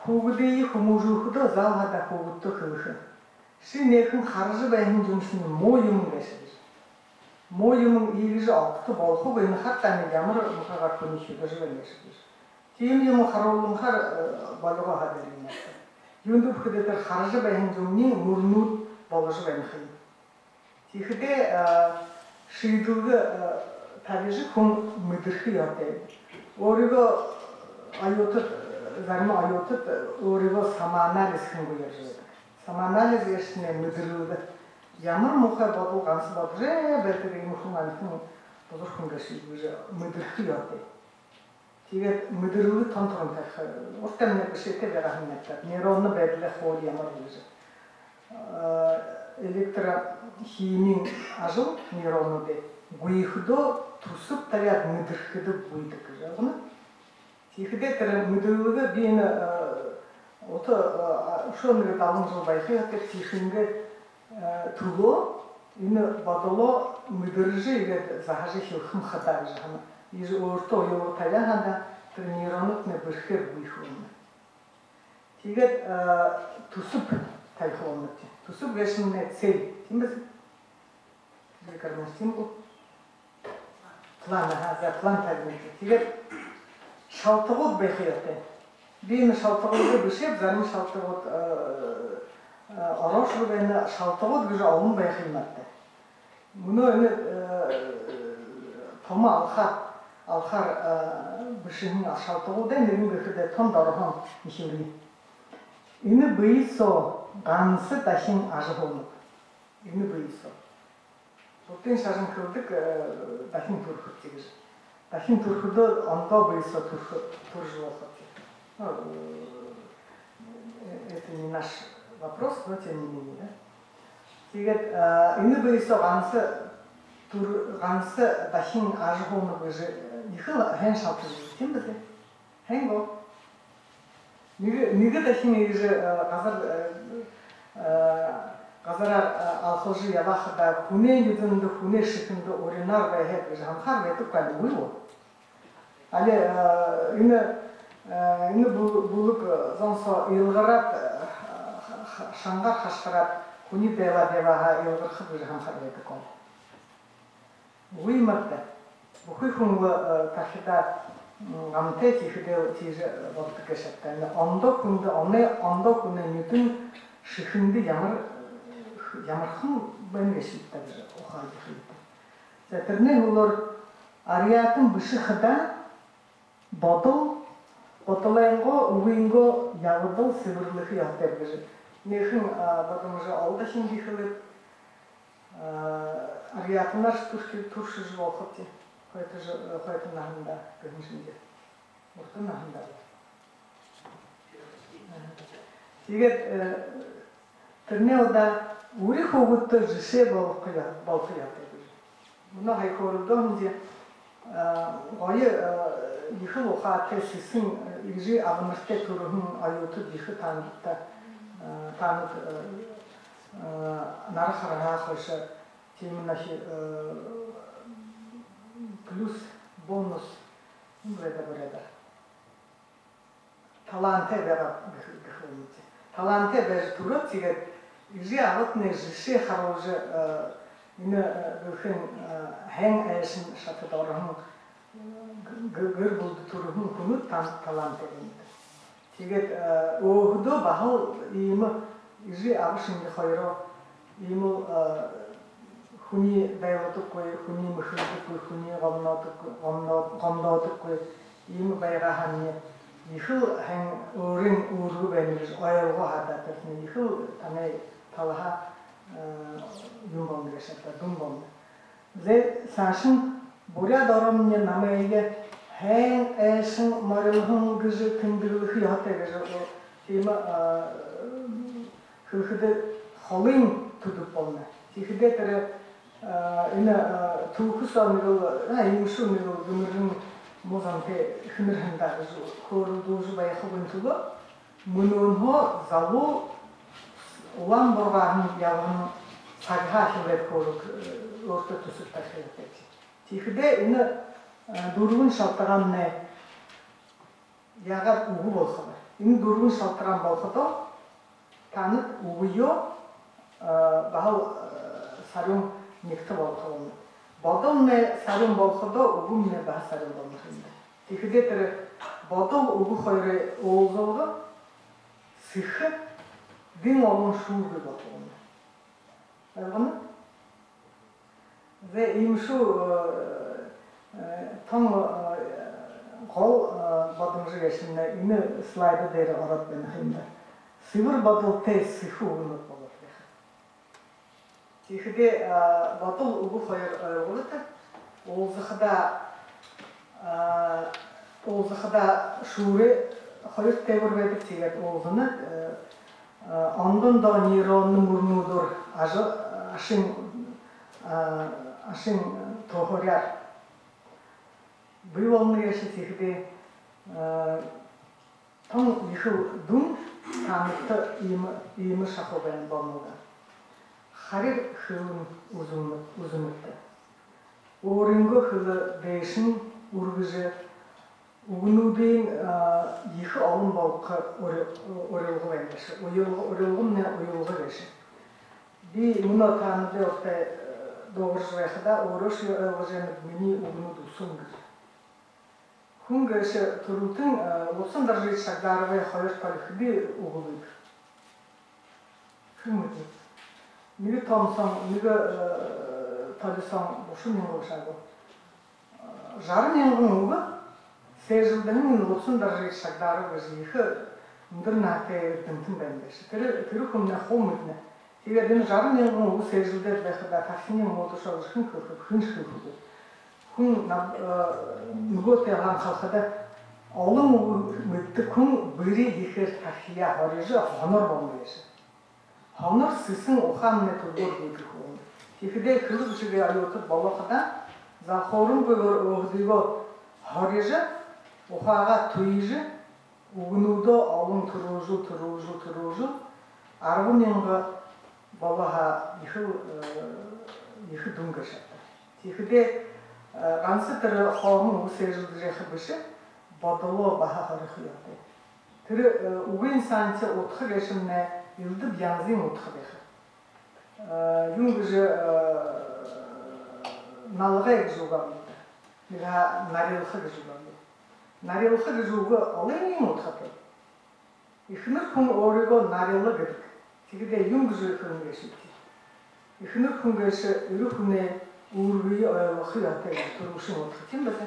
хугдеи хумужухудо залгада хугутто хыхы шинехэн харжы байхын жумшны моюм гэшэ моюм ийгж огт болохуг энэ хатаны ямар мухагаар хүний шүдэж байлж тийм юм харуулсан хар болгоо хадэрнэ юунд бүхэдээр харжы байхын жумны мөрнүүд болгож байна хин тийхдээ шийдвэрг тавьж хүн мэдэрх яатай өөрийгөө аюутад зарим аюутад өөрийгөө самааналис хингүй ярьж байдаг самааналис гэшнэ мэдрүүд ямар мухай бодол ганц бодрэ байдаг юм хүн альтан бозорхон гэшиж мэдэрх яатай тэгээд мэдрүүд тонторон тах уртан нэг шийдэ байгаа юм надад нейрон байдлах хол ямар гэж электрохимийн ажил нейронуудыг гүйхэдөө тусап тариад мэдрэхэд гүйдэг гэж байна. Тэгэхдээ тэр мэдрэлгээ би энэ шөнөөр даван зов байхад тийхэнгээ түгөө энэ бодлоо мэдрэлжээ захаж хөвхөн хатаа гэж байна. Иж өөртөө юу тариаханда тэр нейронууд нэ бэрхээр гүйх юм. Тэгээд тусап тарих юм. Тусап гэшнэ цель. Тийм биз? Тэгэхээр мөсимбо план тавьдаг. Тэгээд шалтгаууд байх ёстой. Би энэ шалтгауудыг бишээ зарим шалтгаууд орош байна шалтгаууд гэж олон байх юм байна. Мөнөө энэ том алхаар бишийн шалтгауудыг нэгэн гэхэд том дорхон мишүүрий. Энэ бийсо ганц дахин ажиглах. Энэ бийсо Будын шаран хөвдөг дахин төрөх гэж. Дахин төрөхөдөө ондоо бийсо төрж болох. Это не наш вопрос, но тем не менее. Тэгээд энэ бийсо ганц дахин ажиглах гэж их хэн шалтгаан тийм үү? Хэн гоо нэг дахин гэж газараар алхаж явахад хүнээ юунд хүнээ шихэнд уринаар байхад гэж хамхаар байдаг байхгүй юу? Але энэ бүлэг зонсо илгараад шангаар хашгараад хүний байваа илгархад гэж хамхаар байдаг юм. Уймарта бүхий хүн тахида амтэй тийхдээ тийж болдог гэж байна. Ондоо хүнээ мэдэн шихэнд ямархан байна гэж ухаалж байна. За тэрний хөлөөр ариатан бишхада бодлонгоо үгингөө явдал сэвэрлэх яатай гэж нэхэн бодомж олдошин гихлээ ариатнаар туршиж болоход хойто наханда гэншингээ уртан наханда тэгээд тэрний удаа үри хөвгөдөө жишээ болох яатай гэж мөн хайхордон ди гоё ихэл ухаатай шисэн иржи авнартай төрөн аюутад их таантай таанад нарахараа хош тийм наш плюс бонус брэда талантай байгаа гэхүүнтэй талантай байж түрүү тэгээд иржи аватны жишээ харуулж энэ гэх хэн айшин шатад орхон гэр бүл төрөн хүмүүс талантай юм. Тэгээд өөхдөө бахал ийм иржи авшин хоёроо ийм хүний байвдаггүй хүний мөхөдөггүй хүний гомнодоггүй ийм байга ханы ихэл хэн өөрийн үүрэг байна гэж ойлгоо хадаад байна. Ихэл танай талха юм бонгрэшата думбон. Зэ сашин буря доромны намайг хэн эшин морилхон гэж тэмдэглэх яатай гэж тийм хөлхөд холын төдөг болно. Тэгэхдээ тэр ina tukusamigo imshunigo gumurun mozampe hınırhında koruduğu bayağı buntugu mununho zalu olan borgahın yavın sagha hüvet koruk orta tusup taşıyacak. Tihde ina durgun şaltagan ne yagat ugu bolsa. İni durgun şaltagan bolsa da tanıt uguyo bahal sarım nikte bolsa. Badal ne sarım bolsa da ugum ne bah sarım bolsa. Tihde tere badal ugu hayre oğuzalga sıhı din olun şuurdu bolsa. Anladın? Ve imşu tam kol badımcı geçimde ini slayda deri arat beni hinde. Sivir badıl te sıhı uğunut olur. Tihde badıl uğu hayır olurdu. Oğuzıqda şuuri hayır tevir verdik tiget oğuzunu. Ondan da neyronlu murnudur. Aşın tohorlar. Bu yolunu yaşatıydı. Tam yıkıl dün tanıttı iyimi şahıben banıldı. Harir hılın uzunlukta. Oringo hılı değişin urgıcı uğunudin yıkı alın balıkı orulgu vermişi. Orulgun ne orulgu verişi. Bir buna tanıdı ortaya doğrusu vekada oruç yorulacağını mini uğunudu sungur. Hungaşı turutun olsun darjı şakları ve hayır tarihli uğuluydu. Hümmüdü. Nige tamsan, nige talisan boşun yoluşadı. Jarın yangın uğu, seyircildenin olsun darjı şakları ve zihı mdır nahte tımtım bendeşi. Tırı hümne homudne. Tiga den jarın yangın uğu seyircilde vekada taksinin modu çalışkın kırkıp hınç kırkıp. Хүн нөгөөтэй хаан халахад олон мэддэг хүн бэрийг хийхээр тархиа хорьж хонор болно гэж. Хонор сэсэн ухааны төлөөр хийх хүн. Тэгэхдээ хөлөг шиг аюутад болохода за хоромгоор өгдөгөө хорьж ухаага туйж өгнүүдөө олон төрөөжл 10,000 болоха их дүнгэж. Тэгэхдээ ганц тэр хоорон үсэржүүлэх биш бодлоо баха харах юм. Тэр үгийн санч утгах гэшмнэ юлд янзын утгах байх. Юм гэж налгай гэж үг. Нэр нарилх гэж үг. Нарилх гэж үг олон утгах. Ихнэр хүн өөрийгөө нарилга гэдэг. Тэгэхдээ юм гэж хүн гэж. Ихнэр хүн гэж өрөх хүнээ үргүй ойлгох яатай төрөшин утгах юм байна.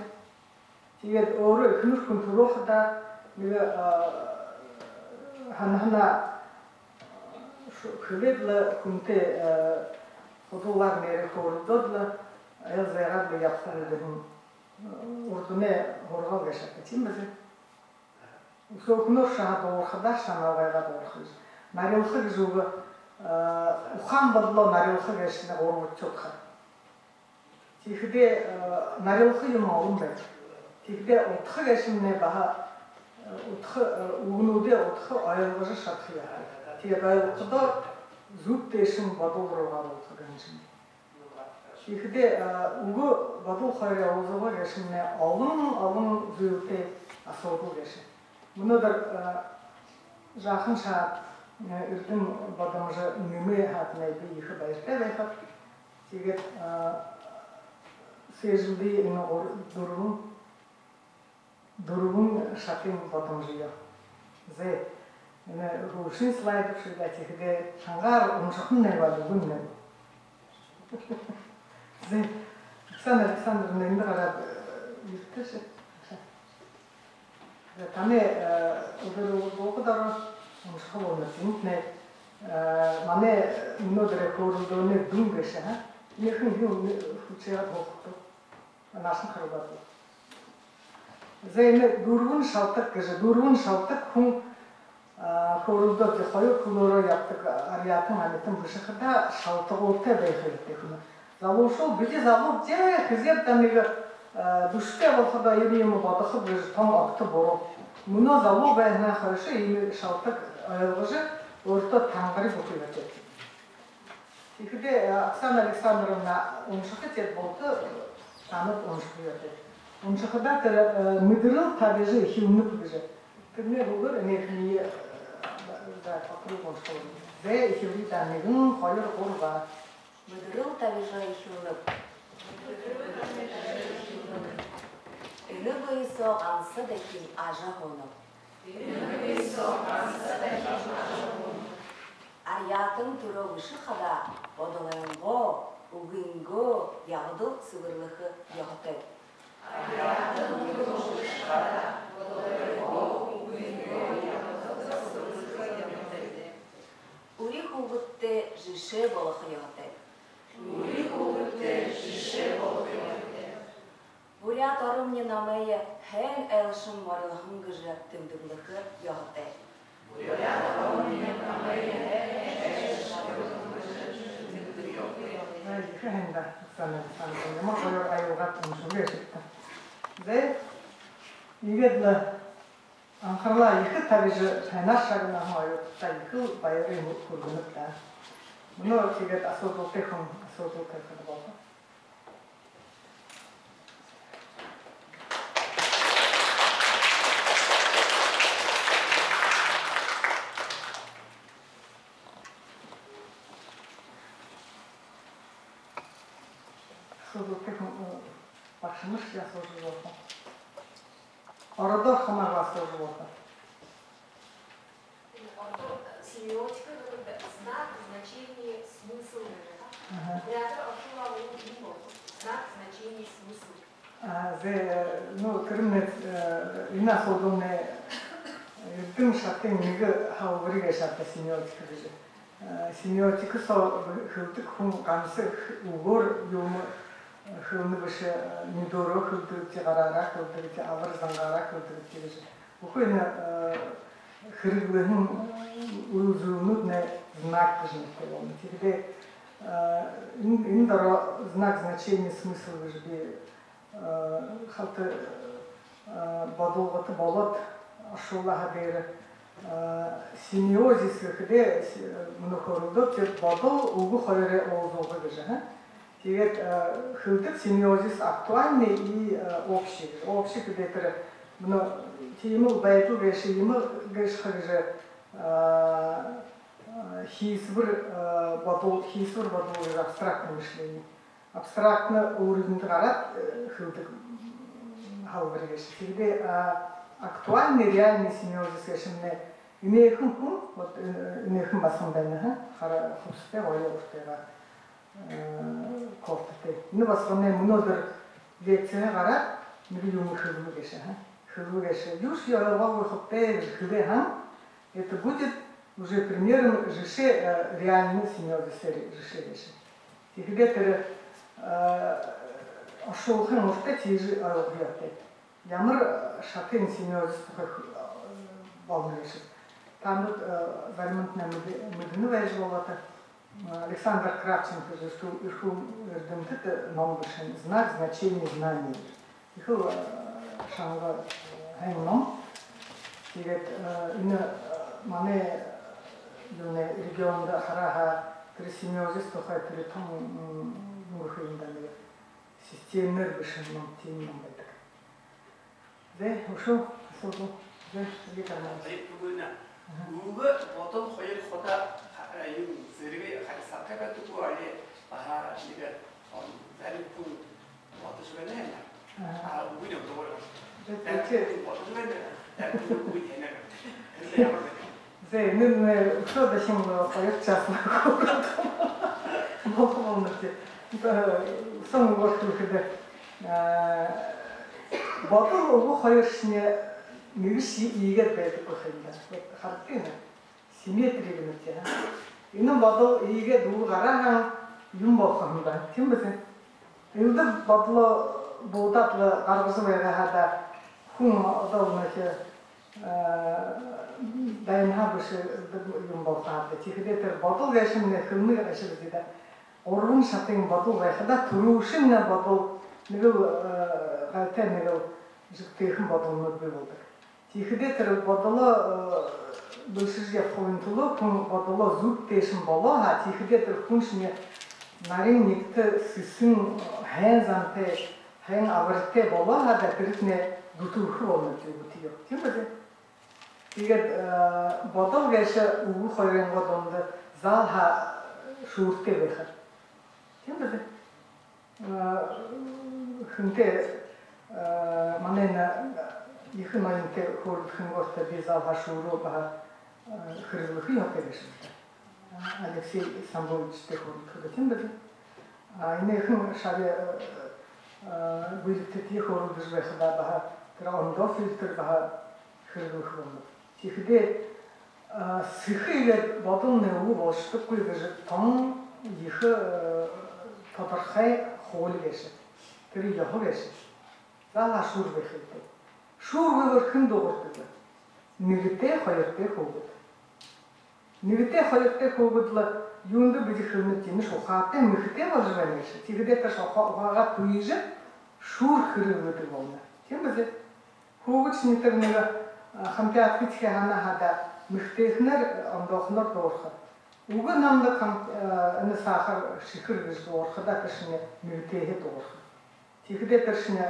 Тэгээд өөрөө ихнэр хүн төрөхөдөө нэг хана хөлөдл хүнтэй фотолог нэр хөөрдөд язгаард явсан гэдэг урдны хоргоо гашаа тийм байна. Өөхнөр шахаад уурхадаа шанаагаад уурах. Нарилх гэж үг ухаан бодлоо нарилх гэж нэг урагчуудах. Тэгэхдээ нарилх юм олон байна. Тэгэхдээ утгах гэшмнэ баха утгах үгнүүдээ утгах ойлгож шатах юм. Тэгээд ойлгохдоо зүг дэшин бодуулруугаар утгах юм. Тэгэхдээ үгөө бодуулах хоёрын уулзгаа гэшмнэ олон зүйлтэй асуудал гэшин. Өнөөдөр жаахан шаад эрдэн бодомж нэмээ хатнаа би их баяртай байхад тэгээд сежди энэ дөрвөн шатын бодомжиё. Зэ энэ рушин слайд шиг тэгэхдээ шангаар уншихын нэг бол үгэн нэг. Зэ Александр нэнд гараад иртэш. Таны өдөр богдоор унших бол энэ манай өнөөдөр хөөрөлдөөний дүн гэж Нэхэн юу хүчээр бохдоо наасан харагдав. Зэйн дөрвөн шавтаг гэж дөрвөн шавтаг хүн хөөрөлдөө хоёр хүнөөрөө явдаг ариатан амтан бишхэдэ шавтагуудтай байх хэрэгтэй хүн. залушу бизи залу же кызеп тамига душке болса да юм бодохы бир том акты бору. Муна залу байна хашы ими шалтак аялгыжы орто таңгыры бутуйга. Тикде Оксана Александровна оншықы тет болды, танып оншықы өте. Оншықыда мүдіріл табежі хилны бұгыжы. Кімне бұғыр әнекіне пақыру оншықы өте. Зә хилі тәнігін қойыр қорға. Müdürün tabiği hürlük. Ünü boyu soğansı da kim aja honu. Aryatın türü ışığı da odalayıngo, ugingo, yağdı sıvırlığı yoğdu. Aryatın türü ışığı da odalayıngo, ugingo, yağdı sıvırlığı yoğdu. Uri huvutte jişe balığı yoğdu. Бурят орымне намeye хэн элшин морылхын гыжы тымдырлыхы yoğdu. Бурят орымне намeye хэн элшин морылхын gıжı tımdırlıkı yoğdu. Yıkı hende Оксана Александровна, ama koyur ayılgat onşuğu yaşıttı. Ve yigedli Ankara'la yıkı tabici paynaş şarına koyur, da yıkı bayırı kurgunluk da. Bunu yiged asıldığı tekun, asıldığı tekun oldu. Asıldığı tekun başlamış ya asıldığı oldu. Orada хамар asıldığı oldu. Семиотика это знак, значение, смысл. Театр отшила знак, значение, смысл. Ну, кырмет, ина содомне, дым шатты ниги хаврига шатта семиотика бежи. Семиотика со хылтык хум кансы угор юмы хылны беши недоро хылтык тигарара хылтык ти авыр зангара хылтык ти бежи. Ухойна хырыглыгын уюзуунут не знак бежи телом. Тигде индара знак значение смысл бежи. Халты бадолгаты болот ашулаха бери семиозис хде мунохорудо тет бадол угу хойре олзолга бежи. Тигет хылтык семиозис актуальный и общий. Общий хде но тему байту беши ему геш хаже хисбр бадол абстрактное мышление. Абстрактно уровень гарат хылтык халбергеш. Тигде актуальный реальный семиозис яшымне имеехын кун, вот имеехын басындайны хара хусте ойлоштега кофте. Ну басымне мнодыр лекция гарат миллион хылбы геше. Хылбы геше. Юж ялова хопте хыле это будет уже примером жеше реальный семиозис жеше геше. Тигде ашулхын муште тижи алгыятты. Ямар шатын семиозис балмышты. Там варимантна медны вайж болата. Александр Кравченко же что ирдымты номбышын знак значение знаний. Иху шанга хэнном. Тигет ина мане юне регионда хараха семиозис тохай тритон мухиндан системler бешенном тимном бетек. Де ушо сото де литана. Ай бүгүнө уга ботон хойер хода аю зэрэг сакага туку али баха лига он зарипу ботошвене. Угуно доро. Де ботошвене. Угуно. Зе нын ушо дашим хойер часна. Бохомнате. Сон гортухде батыл угу хайршне мирши ийгет байдаг бохинда. Хартина симметриг нүтэ. Энэ батыл ийгет дуу гараа юм бохомда. Тийм бэ? Энд батл бодатла гаргасан байгаа хада хүн одоо нэг дайнхабш юм бохаад. Тэгэхдээ тэр батыл гэшмнэ хэмнэг ашиглаад орвын шатын бодол байхада түрүүшин на бодол нэг гайтай нэг жигтэйхэн бодолнууд бий болдог. Тэгэхдээ тэр бодлоо бэлшиж явахын тулд хүн бодлоо зүг дэшин болоо ха тэгэхдээ тэр хүн шинэ нарийн нэгт сэсэн хайн зантай хайн авартай болоо ха тэрхнээ дутуурх болно гэдэг юм. Тийм үү? Тэгээд бодол гэж үг хоёрын бодонд зал ха шүртэй байх. Тийм үү? Хэнтэй манай их маленький хурдхан гости безал хашуру ба хрызлых ёхтэй байсан. Алексей Самбович хурдхан тийм үү? Энэхэн шавь бүлэгт хурдж байхада ба тэр ондоо фильтр ба хрызлых юм. Тэгэхдээ сэхийгээд бодон нэг болшдоггүй гэж том их тодорхой хууль байсан. Тэр яах байсан? Зал хашур байх гэдэг. Шүүргээр хэн дуурдаг. Нэгтэй хоёртой хөөгд. Нэгтэй хоёртой хөөгд л юунд бэлэх юм тийм шухаатай мөхтэй болж байна гэж. Тэгэхдээ та шухаагаа түйж шүүр хэрэг болно. Тийм үү? Хөөгч нэтер нэг хамтаа атгих хана хада мөхтэйхнэр ондохнор дуурах. Уг намд энэ сахар шихэр гэж дуурахда тэшний нэгтэй хэд дуурах. Тэгэхдээ тэр шинэ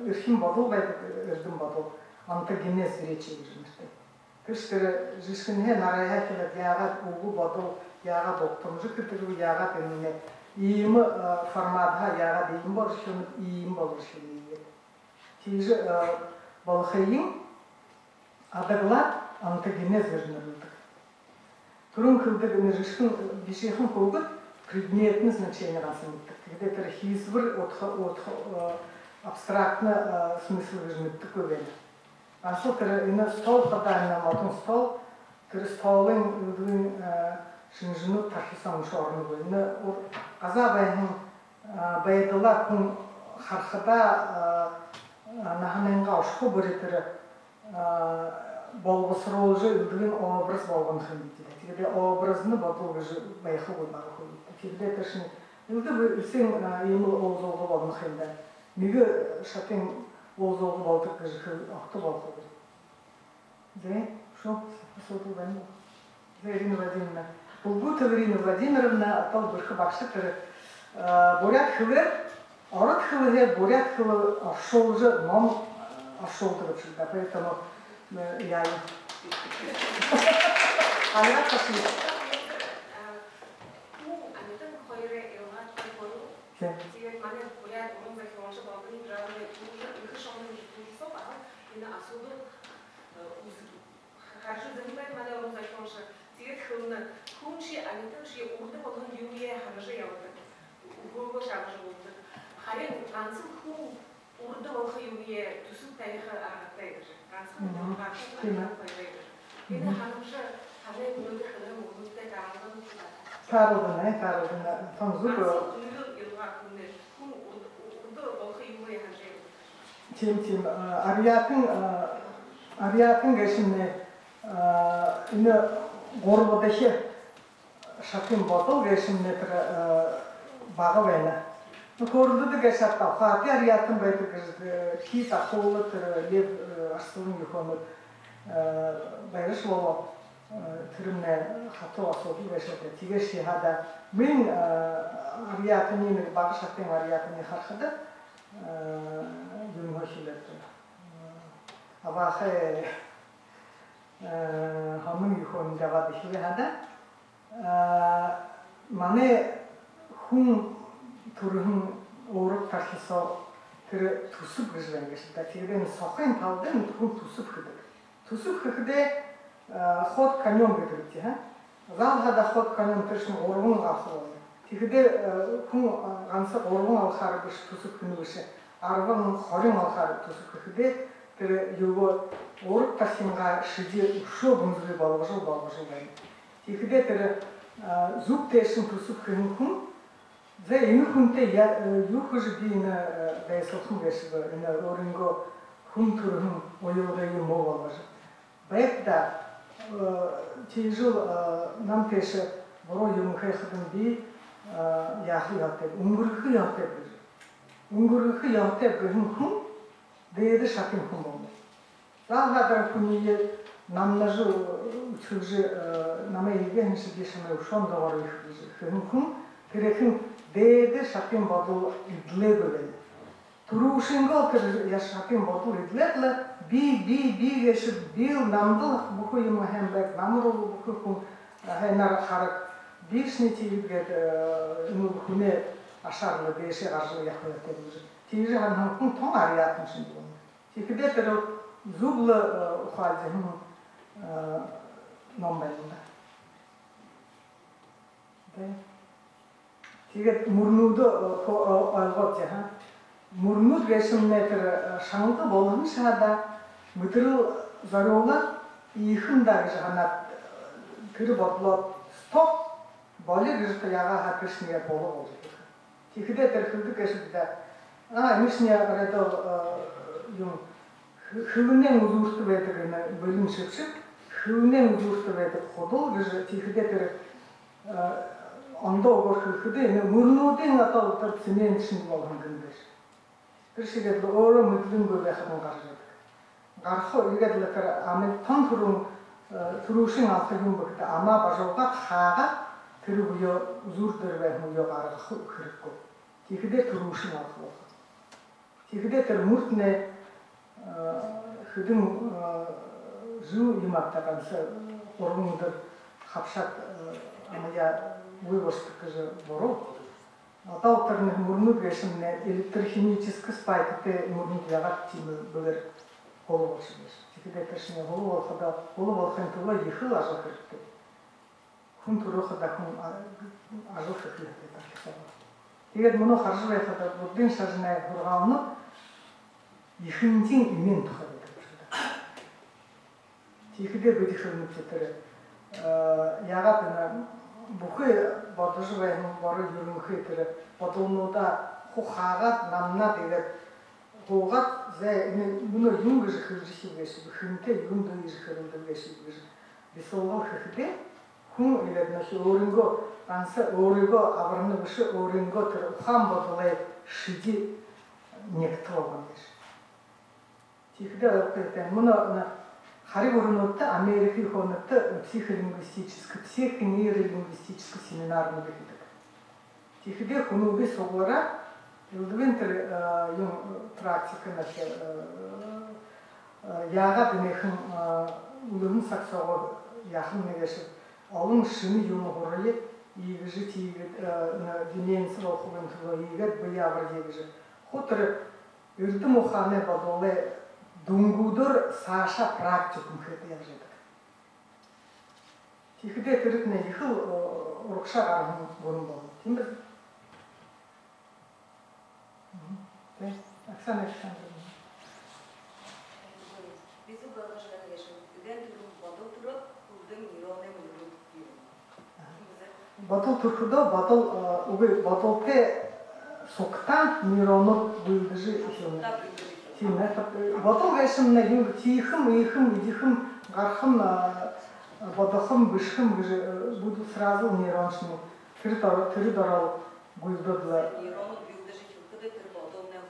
эрхэм бодол байдаг эрдэм бодол антогенез речи гэж нэртэй. Тэр жишгэнэ нараа хэлээд яагаад үг бодол яагаад тогтомжих гэдэг яагаад энэ ийм форматха яагаад ийм болж юм. Тийж болохын адаглаад антогенез гэж нэрдэг. Түрүүн хэлдэг энэ жишгэн бишийнхэн хөвгөд предметное значение разумных. Когда это хизвер от абстрактно смысл выжмет такой вен. А что это на стол подано, потом стол, тэр столын шинжнүүд тархисан шорног. Энэ азабайхан байдала хүн харахада нахананга ошхо бүрэтэр боловсруулж үлдгэн образ болгох юм гэдэг. Тэгээд образны бодол гэж байх уу баг хөө. Тэгээд тэшин үлдээ үсэн ийм уулзуулга болгох юм да. Нэг шатын уулзуулга болдог гэж огт болох үү. Зэ шо соту байна. Ирина Владимировна. Булгута Ирина Владимировна атал бүрх багштай тэр бурят хөвөр ород хөвөр бурят хөвөр оршуулж ном оршуулдаг гэж байна. Поэтому я Анна kasi. Анитан хоёрын яваад байгуу. Тэгээд манай буряд уран зохиолч Богдын драмын их шоуны төлөвлөсөн баг энэ асуудал харж байгаа манай уран зохиолч тэгээд хүн чи анитан чи урд болгон юу яа харж явдаг. Угоогоо шавж болдог. Харин ганцхан хүн урд болох юу яа төсөв тарих аргатай гэж. Ганцхан хүн гарах. Энэ харамшаа Каролина, там звук. Тим, ариатын гэшинэ энэ горбодохи шатын бодол гэшинэ тэр бага байна. Нөхөрлөдөг гэшатаа хати ариатын байдаг гэж хийх ахуулт тэр лев арслын нөхөмөд баярш болоо тэрнээ хатуу асуудал байсан. Тэгээс хада мен ариатны нэг баг шатын ариатны харахад юм хашилт авахэ хамын хон даваад хада манай хүн төрхөн өөрөөр тархисоо тэр төсөв гэж байна гэж та. Тэгээд сохын тавд нь хүн төсөв гэдэг. Төсөв гэхдээ хот каньон гэдэг тийм. Зам хада хот каньон төршин урган авах. Тэгэхээр хүн ганц урган авахаар биш төсөв хөнөөш 10-20 авахаар төсөв гэхдээ тэр юу урд тасинга шижи өшөө бөмбөг болгож байна. Тэгэхээр тэр зүг дэшин төсөв хүн зэ энэ хүнтэй юу гэж би энэ байсалхан гэсэн энэ өөрөнгөө хүн төрхөн уяагийн юм болгож. Баягда тийжл нам тэш Буруу юм хийхэд би яах ёотой, өнгөрөх ёотой гэж. Өнгөрөх ёотой гэх хүн дээд шатын хүн байна. Заахад хүний намнаж үчирж намайг игэн шиг шамаа ушон доогоор их хүн тэрхэн дээд шатын бодол идлээгүй байна. Түрүүшингөө тэр яшатын бодол идлээглэ би гэж би намдал бүхэн юм хэмбэг намруу бүхэн хүн хайнаар хараг бишний тийгээд хүнээ ашаарлаа дэшээ гарч явах хэрэгтэй гэж. Тэр хүн том ариат юм шиг байна. Тэгэхээр тэр зүгл ухаалж юм ном байна. Тэгээд мөрнүүд ойлгож яа. Мөрнүүд гэсэмнэ тэр шанга болгон шада мэдрэл зориулаад ихэн даа гэж ханаад тэр бодлоо стоп болиг гэж ягаа хатчихнээ болоо гэж. Тэгэхээр тэр хөлдөг гэсэндээ эмчний арайдаа юм хөвнэн үзүүрт байдаг болон шиг хөвнэн үзүүрт байдаг ходол гэж тэгэхээр тэр ондоо өгөхдөө мөрнүүдийн одоо тэр цемент шиг болгон гэнэ. Тэр шигээд өөрөө мэдлэнгүй байхад гарч ирдэг. Гарах игээд л тэр амын том түрүүшин алхах юм бөгөөд амаа бажуугаад хаагаад тэр үеөө зүр дээр байх үеөө гаргах хэрэггүй. Тэгэхээр түрүүшин алхах болох. Тэгэхээр тэр мөртнээ хөдөн зүү юм атаганс урган дээр хавшаад амая вывозка гэж бороо. Одоо тэр мөрнүүд гэсэн электрохимический спайктэй мөрнүүд ягаад тийм бөгөр хол болж байна. Тэгэхээр тэршний хол болохын тулд их л ажил хэрэгтэй. Хүн төрөхөд хүн ажил хэрэгтэй байна. Тэгээд мөн харж байхад буддын шарнай хургаан ихэнгийн имэн тухай байдаг. Тэгэхээр бид их юм тэр ягаад бүхий бодож байх бороо ерөнхий тэр бодлонуудаа хухаагаад намнаа тэгээд хуугаад мөн юм гэж хэлж шиг хинтээ юм дэ гэж хэлдэг шиг бисоогоо хэвдээ хүн ирээд нэш өөрөнгөө анс өөрийгөө аварна биш өөрөнгөө тэр ухаан бодлоо шиди нэгтлоо гэж. Тэгэхээр мөн хариг өрнөдтэй Америкийн хоногтой психолингвистический нейролингвистический семинар гэдэг. Тэгэхээр хүмүүст сугаараа өвдгөн тэр юм практик нэг яагаад нэхэн үлэн саксоо яхан нэгээс олон шинэ юм хорой ийгэж тийгээд дименсрол хувийн төлөө ийгээд баяавар ийгэж хотор эрдэм ухааны бодолтой дүнгүүдээр сааша практикум хийдэг юм шиг. Тэгэхээр тэрд нэг их урагшаа гарах гүрэн байна. Тийм үү? Оксана Александровна. Bizim arkadaşlar yaşıyor. Üden durum badal turut, üden nirone mülük diyor. Badal turkuda badal te soktan nironot büyüdücü işlemler. Тийм ээ. Бодол гэсэн нэг юм тийхэм, идэхэм, гарахм, бодохм, бишхэм гэж будут сразу нейрончны. Тэр дороо гүйдэл. Нейронот büyüdücü çünkü de тэр бодол нэг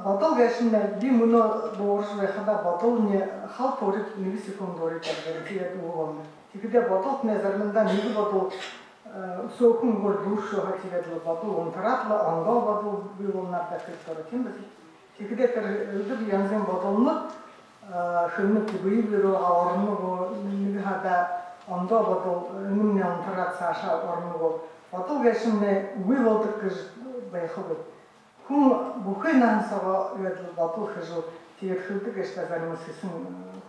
Бодол гэсэн би мөнө дуурж байхада бодолны халт өрөд 1 секунд өрөд тэгээд өгөв. Тэгэхээр бодолт нэ заримдаа нэг бодол сөөхөн гол дүүшөө хатигээд бодол унтраатлаа онгоо бодол би унаад тэгэхээр тийм байх. Тэгэхээр тэр өдөр янзын бодолнод хөнөт бийбэрөө орногоо нэг хада онгоо бодол өмнө унтраад цаашаа орногоо бодол гэсэн үгүй болдог гэж байх уу. Хүн бүхэн нансаа гэдэг бодол хэзээ тэгээд хөлдөг гэж заримс хэсэн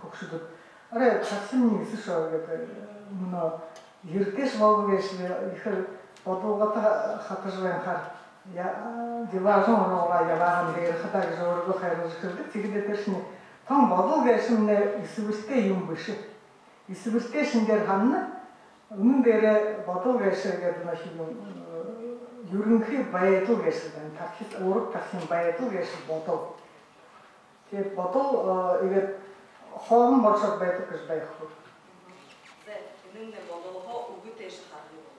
хөгшөдөг. Арай цацсан нэгсэн шоо гэдэг мөн Ердээс болгоос их бодолготой хатаж байхаар диважон ороо яваахан дээр хатаг зөөргөө хайрлаж хэлдэг. Тэгээд тэршний том бодол гэсэн эсвэлтэй юм биш. Эсвэлтэй шинээр ханна өмнө дээр бодол гэсэн гэдэг маш юм ерөнхий байдал гэсэн байна. Тархис өөрөг тархин байдал гэсэн бодол. Тэгээд бодол ингээд хоом боршок байтык кыш байху. Нынне болого угу теш харлы бол.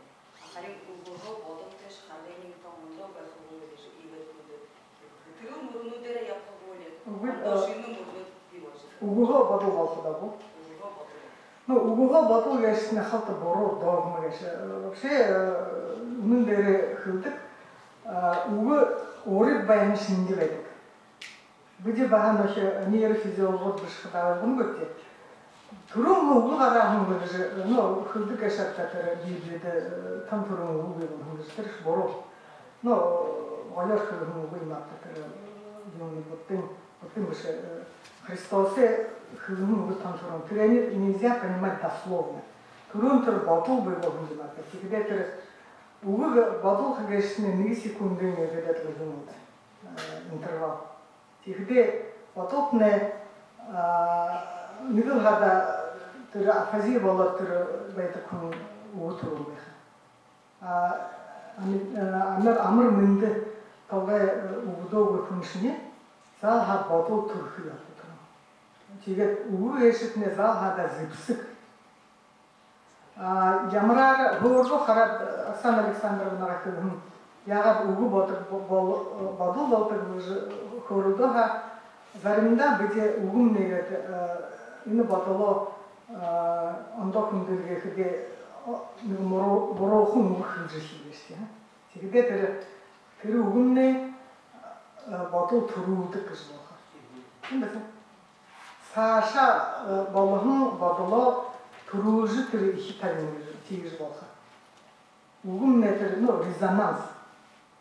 Харин угуго бодом теш харлы томондо байху деш ивет буду. Тыру мурну дере япа болет. Дошину мурну бивош. Угуго бодул болхуда бу. Ну, угуго бодул яшне халта боро догма яш. Вообще нын дере хылдык угу орып байныш нинди байдык. Бүде бахан оше нейрофизиолог бышхыдавы бун көтте. Турун угу гарахын көже, ну, хылдык яшаттатыр бибеде там турун угу бун көже боро. Ну, гоёр хылдын угу иматтатыр юны буттын выше Христосе хылдын угу там турун. Тренер нельзя понимать дословно. Турун тур бодул было бун иматтыр. Тигде тыр угу бодул хагешне 2 секунды не ведет лыгынут интервал. Тигде потопне нигыл хада тыр афазия болот тыр байтакун угу турун беха. Амыр мынды талгай угудо күншіне зал ха бодул турху yaptı. Тигет угу эшитне зал хада зипсик. Ямрар хоржо харат Оксана Александровна ракылын ягат угу бодул болтыр хорудо ха зарымда биде угум негет ины бодуло ондо күндүрге хиде борохун хылжышы бешти. Тигде тэр угумне бодул турууды кыз болха. Кимбесин? Саша болгон бодуло туруужу тэр ихи тарин тигиз болха. Угумне тэр резонанс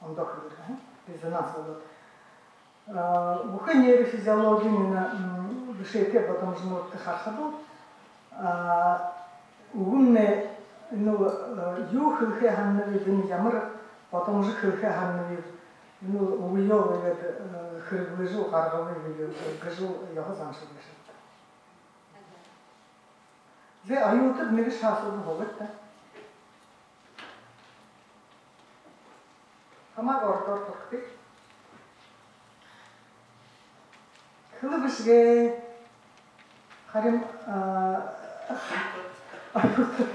ондо хылжышы. Резонанс болот. Бухы нейрофизиология мина вышейте, потому что ты хархаду. Угумне ю хылхе ханнави дын ямыр, потом же хылхе ханнави уйо хырглыжу, гаргавы гыжу яғы заншы бешетті. Зе аютып неге шасуды болыт да. Хамак ортор тұрқпек. Хылы бішге харим аютып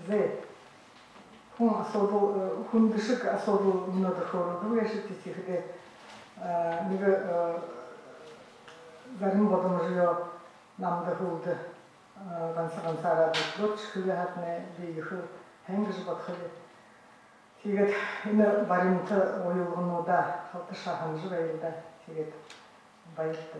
зе хүн бішік асоду мұнады хоруду яшыты тихде неге зарим бодым жио намды хулды ганса арады лот шкылы хатне бейхы хэнгіз батхылы тигет ины баримты ойылғынуда халты шаханжы байылда тигет байытты